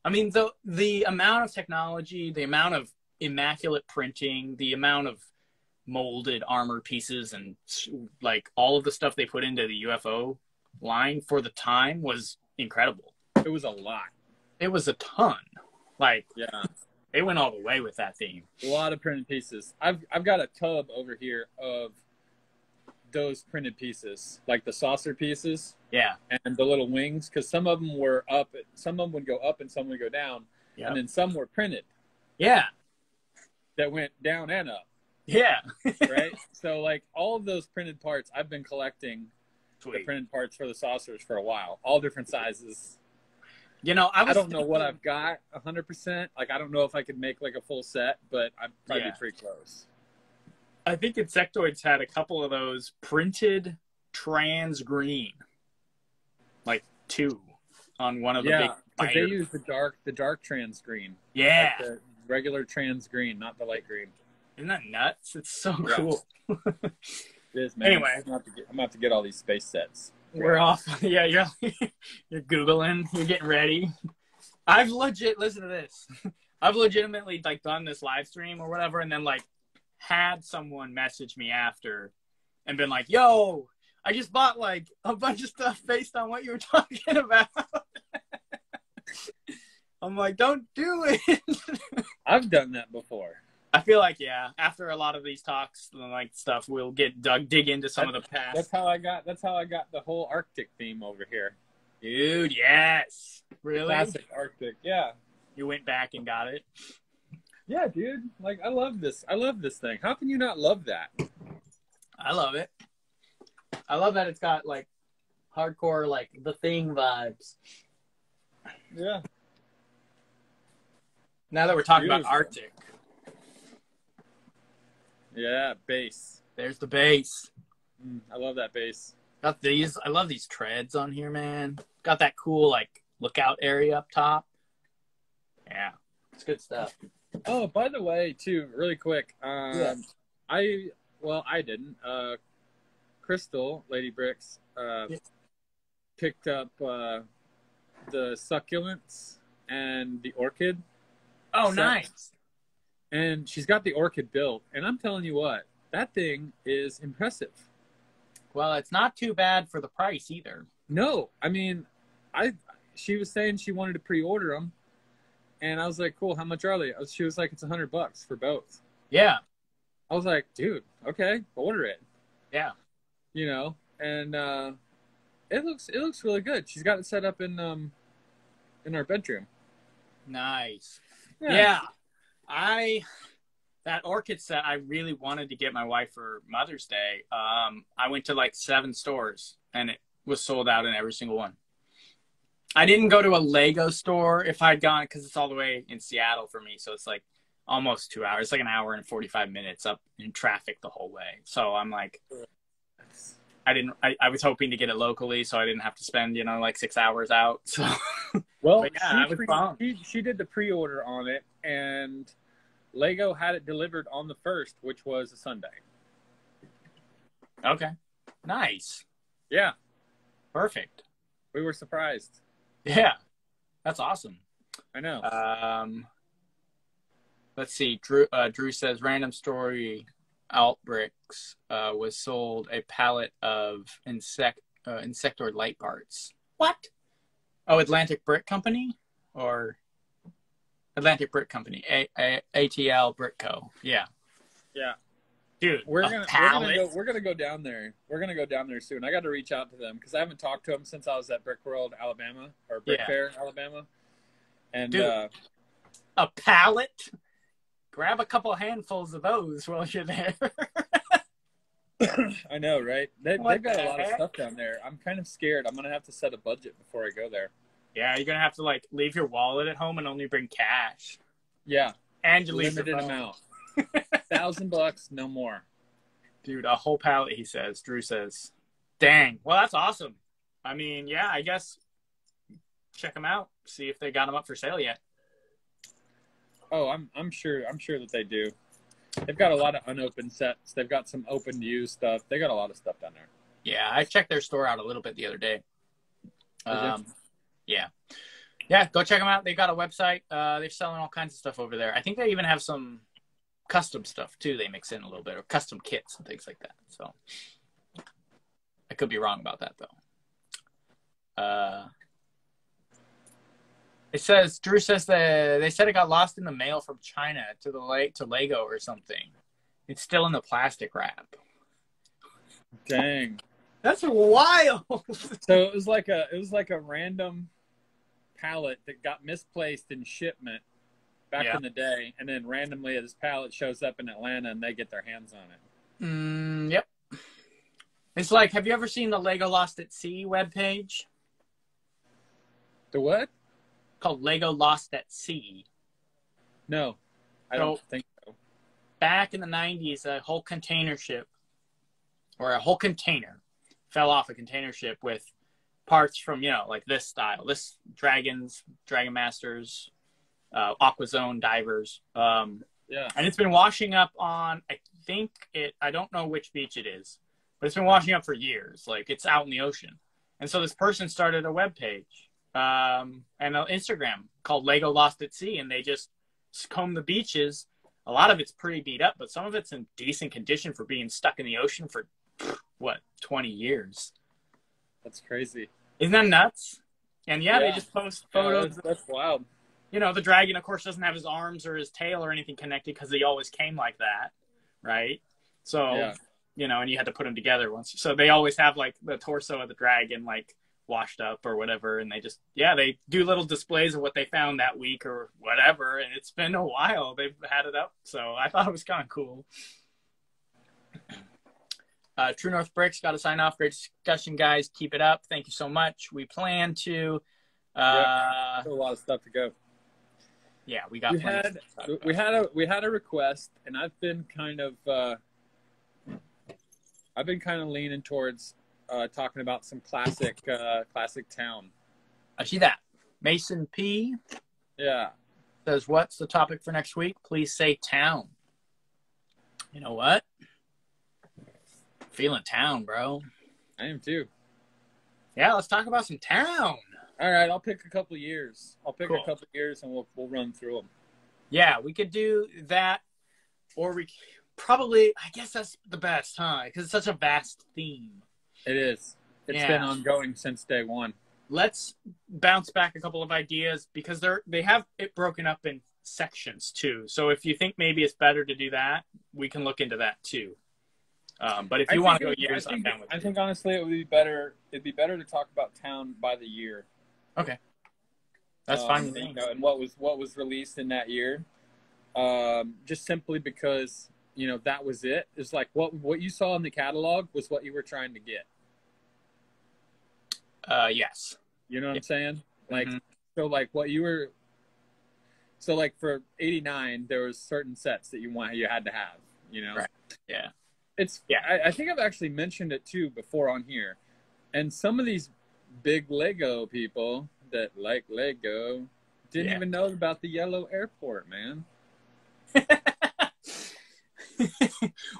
[SPEAKER 1] I mean, the amount of technology, the amount of immaculate printing, the amount of molded armor pieces, and like all of the stuff they put into the UFO line for the time was incredible.
[SPEAKER 2] It was a lot.
[SPEAKER 1] It was a ton. Like,
[SPEAKER 2] yeah,
[SPEAKER 1] they went all the way with that theme.
[SPEAKER 2] A lot of printed pieces. I've got a tub over here of those printed pieces, like the saucer pieces.
[SPEAKER 1] Yeah.
[SPEAKER 2] And the little wings, because some of them were up, some of them would go up and some would go down. Yep. And then some were printed.
[SPEAKER 1] Yeah.
[SPEAKER 2] That went down and up.
[SPEAKER 1] Yeah.
[SPEAKER 2] Right? So, like, all of those printed parts, I've been collecting the printed parts for the saucers for a while. All different sizes.
[SPEAKER 1] You know,
[SPEAKER 2] I don't know what I've got 100%. Like, I don't know if I could make, like, a full set, but I'm probably pretty close.
[SPEAKER 1] I think Insectoids had a couple of those printed trans green. Like 2 on one of the big fighters.
[SPEAKER 2] They use the dark trans green.
[SPEAKER 1] Yeah.
[SPEAKER 2] Like the regular trans green, not the light green.
[SPEAKER 1] Isn't that nuts? It's so cool.
[SPEAKER 2] It is, man.
[SPEAKER 1] Anyway.
[SPEAKER 2] I'm going to have to get all these space sets.
[SPEAKER 1] We're off. Yeah, you're Googling. You're getting ready. Listen to this. I've legitimately, like, done this live stream or whatever, and then, like, had someone message me after and been like, yo, I just bought, like, a bunch of stuff based on what you were talking about. I'm like, don't do it.
[SPEAKER 2] I've done that before.
[SPEAKER 1] I feel like, yeah, after a lot of these talks, like, stuff, we'll dig into some of the past.
[SPEAKER 2] That's how I got the whole Arctic theme over here.
[SPEAKER 1] Dude, yes. Really?
[SPEAKER 2] Classic Arctic, yeah.
[SPEAKER 1] You went back and got it?
[SPEAKER 2] Yeah, dude. Like, I love this. I love this thing. How can you not love that?
[SPEAKER 1] I love it. I love that it's got, like, hardcore, like, The Thing vibes.
[SPEAKER 2] Yeah.
[SPEAKER 1] Now that we're talking about Arctic.
[SPEAKER 2] Yeah, base.
[SPEAKER 1] There's the base.
[SPEAKER 2] I love that base.
[SPEAKER 1] Got these. I love these treads on here, man. Got that cool, like, lookout area up top. Yeah. It's good stuff.
[SPEAKER 2] Oh, by the way, too, really quick.
[SPEAKER 1] Yeah.
[SPEAKER 2] I didn't. Crystal, Lady Bricks, picked up the succulents and the orchid.
[SPEAKER 1] Oh, nice.
[SPEAKER 2] And she's got the orchid built. And I'm telling you what, that thing is impressive.
[SPEAKER 1] Well, it's not too bad for the price either.
[SPEAKER 2] No, I mean, she was saying she wanted to pre-order them. And I was like, cool, how much are they? She was like, it's $100 for both.
[SPEAKER 1] Yeah.
[SPEAKER 2] I was like, dude, okay, order it.
[SPEAKER 1] Yeah.
[SPEAKER 2] You know, and it looks really good. She's got it set up in our bedroom.
[SPEAKER 1] Nice. Yeah. That orchid set I really wanted to get my wife for Mother's Day. I went to like 7 stores and it was sold out in every single one. I didn't go to a Lego store if I'd gone, because it's all the way in Seattle for me. So it's like almost 2 hours. It's like an hour and 45 minutes up in traffic the whole way. So I'm like, I was hoping to get it locally so I didn't have to spend, like 6 hours out. So,
[SPEAKER 2] well,
[SPEAKER 1] yeah,
[SPEAKER 2] she did the pre-order on it, and Lego had it delivered on the 1st, which was a Sunday.
[SPEAKER 1] Okay. Nice.
[SPEAKER 2] Yeah.
[SPEAKER 1] Perfect.
[SPEAKER 2] We were surprised.
[SPEAKER 1] Yeah. That's awesome.
[SPEAKER 2] I know.
[SPEAKER 1] Let's see. Drew says, random story, Altbricks was sold a pallet of Insectoid light parts. What? Oh, Atlantic Brick Company? Or Atlantic Brick Company. ATL Brick Co. Yeah.
[SPEAKER 2] Yeah.
[SPEAKER 1] Dude,
[SPEAKER 2] we're gonna go down there. We're gonna go down there soon. I got to reach out to them because I haven't talked to them since I was at Brick World, Alabama, or Brick Fair, Alabama. And
[SPEAKER 1] dude, A pallet? Grab a couple handfuls of those while you're there.
[SPEAKER 2] I know, right? They've got a lot of
[SPEAKER 1] heck?
[SPEAKER 2] stuff down there. I'm kind of scared. I'm gonna have to set a budget before I go there.
[SPEAKER 1] Yeah, you're gonna have to like leave your wallet at home and only bring cash.
[SPEAKER 2] Yeah,
[SPEAKER 1] And you leave
[SPEAKER 2] limited amount. $1,000, no more.
[SPEAKER 1] Dude, a whole pallet, he says. Drew says. Dang. Well, that's awesome. I mean, yeah, I guess check them out. See if they got them up for sale yet.
[SPEAKER 2] Oh, I'm sure that they do. They've got a lot of unopened sets. They've got some open used stuff. They got a lot of stuff down there.
[SPEAKER 1] Yeah, I checked their store out a little bit the other day. Yeah. Yeah, go check them out. They got a website. They're selling all kinds of stuff over there. I think they even have some custom stuff, too, they mix in a little bit, or custom kits and things like that. So I could be wrong about that, though. It says, Drew says that they said it got lost in the mail from China to Lego or something. It's still in the plastic wrap.
[SPEAKER 2] Dang.
[SPEAKER 1] That's wild.
[SPEAKER 2] So it was like a random pallet that got misplaced in shipment back in the day, and then randomly this pallet shows up in Atlanta and they get their hands on it.
[SPEAKER 1] Yep. It's like, have you ever seen the Lego Lost at Sea webpage?
[SPEAKER 2] The what?
[SPEAKER 1] Called Lego Lost at Sea.
[SPEAKER 2] No, I don't think so.
[SPEAKER 1] Back in the 90s, a whole container ship, or a whole container, fell off a container ship with parts from, like this style. This Dragon Masters, Aquazone divers.
[SPEAKER 2] Yeah.
[SPEAKER 1] And it's been washing up on, I don't know which beach it is, but it's been washing up for years. Like, it's out in the ocean. And so this person started a webpage and an Instagram called Lego Lost at Sea, and they just comb the beaches. A lot of it's pretty beat up, but some of it's in decent condition for being stuck in the ocean for, 20 years.
[SPEAKER 2] That's crazy.
[SPEAKER 1] Isn't that nuts? And they just post photos.
[SPEAKER 2] That's wild.
[SPEAKER 1] The dragon, of course, doesn't have his arms or his tail or anything connected because he always came like that, right? So, and you had to put them together once. So they always have, like, the torso of the dragon, like, washed up or whatever, and they just, they do little displays of what they found that week or whatever, and it's been a while they've had it up, so I thought it was kind of cool. True North Bricks, got to sign off. Great discussion, guys. Keep it up. Thank you so much. We plan to
[SPEAKER 2] a lot of stuff to go.
[SPEAKER 1] Yeah, we got
[SPEAKER 2] we had a request, and I've been kind of leaning towards talking about some classic town.
[SPEAKER 1] I see that. Mason P.
[SPEAKER 2] Yeah.
[SPEAKER 1] Says, what's the topic for next week? Please say town. You know what? Feeling town, bro.
[SPEAKER 2] I am too.
[SPEAKER 1] Yeah, let's talk about some town.
[SPEAKER 2] All right, I'll pick a couple of years. A couple of years, and we'll run through them. Yeah,
[SPEAKER 1] we could do that, or we probably, I guess that's the best, huh? Because it's such a vast theme.
[SPEAKER 2] It is. It's been ongoing since day one.
[SPEAKER 1] Let's bounce back a couple of ideas because they have it broken up in sections too. So if you think maybe it's better to do that, we can look into that too. But if you want to go years, I'm down with it.
[SPEAKER 2] I think honestly it would be better. It'd be better to talk about town by the year.
[SPEAKER 1] Okay, that's fine with me.
[SPEAKER 2] And what was released in that year, just simply because that was it. It's like what you saw in the catalog was what you were trying to get.
[SPEAKER 1] Yes.
[SPEAKER 2] You know what I'm saying? Like, so like what you were. So like for '89, there was certain sets that you had to have.
[SPEAKER 1] Right. Yeah.
[SPEAKER 2] I think I've actually mentioned it too before on here, and some of these big Lego people that like Lego didn't even know about the yellow airport, man.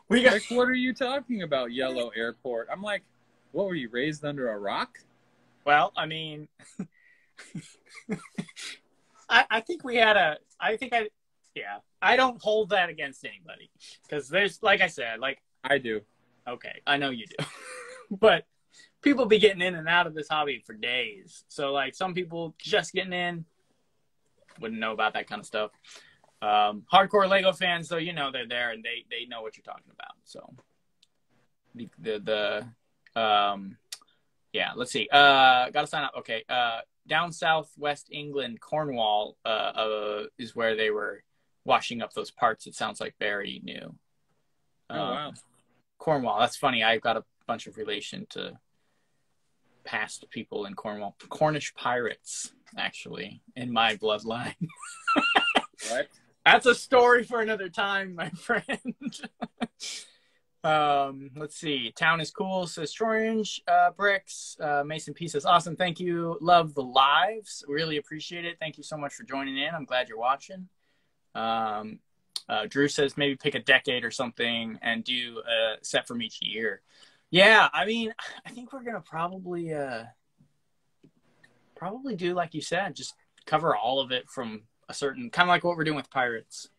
[SPEAKER 2] Like, what are you talking about, yellow airport? I'm like, what, were you raised under a rock?
[SPEAKER 1] Well, I mean, I think we had I don't hold that against anybody because there's, like I said, like,
[SPEAKER 2] I do.
[SPEAKER 1] Okay, I know you do. But people be getting in and out of this hobby for days. So, like, some people just getting in wouldn't know about that kind of stuff. Hardcore Lego fans, though, they're there and they know what you're talking about. So, let's see. Got to sign up. Okay. down southwest England, Cornwall, is where they were washing up those parts. It sounds like Barry knew.
[SPEAKER 2] Oh wow,
[SPEAKER 1] Cornwall. That's funny. I've got a bunch of relation to past people in Cornwall. Cornish pirates, actually, in my bloodline.
[SPEAKER 2] what?
[SPEAKER 1] That's a story for another time, my friend. Let's see. Town is cool, says Trorange. Bricks. Mason P says, awesome. Thank you. Love the lives. Really appreciate it. Thank you so much for joining in. I'm glad you're watching. Drew says maybe pick a decade or something and do a set from each year. Yeah, I mean, I think we're gonna probably do like you said, just cover all of it from a certain, kind of like what we're doing with Pirates.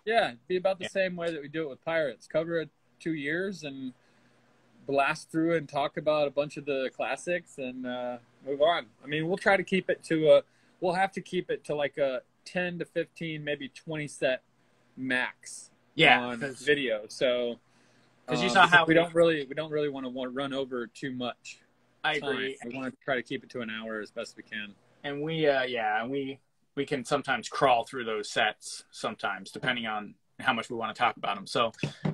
[SPEAKER 2] Yeah, be about the same way that we do it with Pirates. Cover it 2 years and blast through and talk about a bunch of the classics and move on. I mean, we'll try to keep it to we'll have to keep it to like a 10 to 15, maybe 20 set max on video. So
[SPEAKER 1] because you saw how
[SPEAKER 2] we don't really want to run over too much.
[SPEAKER 1] I agree.
[SPEAKER 2] We want to try to keep it to an hour as best we can.
[SPEAKER 1] And we can sometimes crawl through those sets sometimes, depending on how much we want to talk about them. So,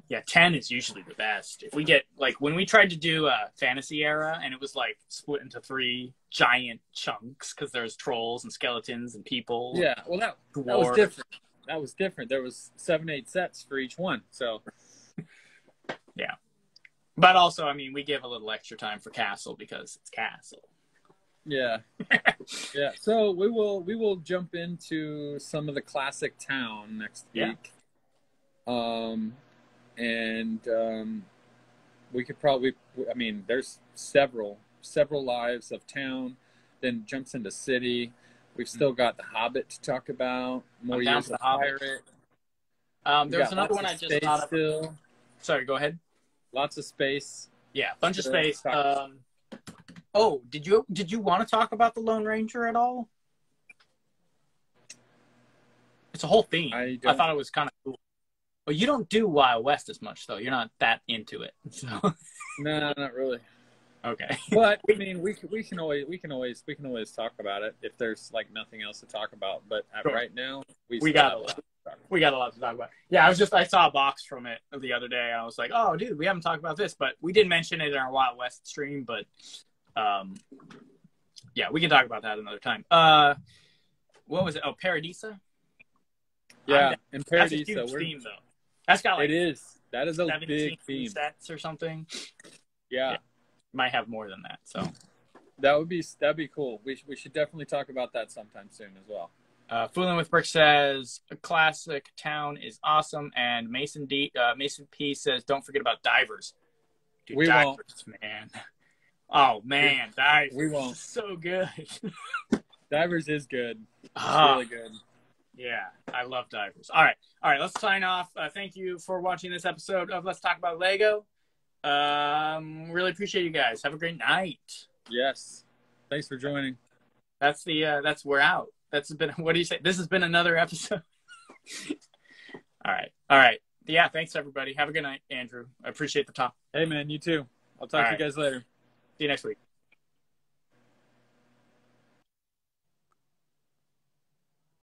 [SPEAKER 1] yeah, 10 is usually the best. If we get, like, when we tried to do a fantasy era, and it was, like, split into 3 giant chunks, because there's trolls and skeletons and people.
[SPEAKER 2] Yeah, well, that was different. That was different. There was 7, 8 sets for each one, so.
[SPEAKER 1] Yeah. But also, I mean, we give a little extra time for Castle, because it's Castle.
[SPEAKER 2] Yeah. Yeah. So we will jump into some of the classic town next week. We could probably, I mean, there's several lives of town, then jumps into city. We've still got the Hobbit to talk about. More years of Pirate.
[SPEAKER 1] There's another one I just thought of. Still. Sorry, go ahead.
[SPEAKER 2] Lots of space.
[SPEAKER 1] Yeah, bunch of space. Oh, did you want to talk about the Lone Ranger at all? It's a whole theme. I thought it was kind of cool. Well, you don't do Wild West as much, though. You're not that into it. So.
[SPEAKER 2] No, not really.
[SPEAKER 1] Okay.
[SPEAKER 2] But I mean, we can always talk about it if there's like nothing else to talk about. But right now, we got a lot.
[SPEAKER 1] We got a lot to talk about. Yeah, I saw a box from it the other day. And I was like, oh, dude, we haven't talked about this, but we did mention it in our Wild West stream. But yeah, we can talk about that another time. What was it? Oh, Paradisa.
[SPEAKER 2] Yeah, and Paradisa.
[SPEAKER 1] That's a huge theme, though. That's got like
[SPEAKER 2] that is a big theme
[SPEAKER 1] sets or something.
[SPEAKER 2] Yeah,
[SPEAKER 1] might have more than that. So
[SPEAKER 2] that'd be cool. We should definitely talk about that sometime soon as well.
[SPEAKER 1] Fooling with Brick says a classic town is awesome, and Mason P says don't forget about divers. Dude,
[SPEAKER 2] we
[SPEAKER 1] divers,
[SPEAKER 2] won't,
[SPEAKER 1] man. Oh man, divers.
[SPEAKER 2] We won't.
[SPEAKER 1] So good.
[SPEAKER 2] Divers is good. It's really good.
[SPEAKER 1] Yeah, I love divers. All right. Let's sign off. Thank you for watching this episode of Let's Talk About Lego. Really appreciate you guys. Have a great night.
[SPEAKER 2] Yes. Thanks for joining.
[SPEAKER 1] We're out. What do you say? This has been another episode. All right. Yeah, thanks everybody. Have a good night, Andrew. I appreciate the talk.
[SPEAKER 2] Hey man, you too. I'll talk to you guys later.
[SPEAKER 1] See you next week.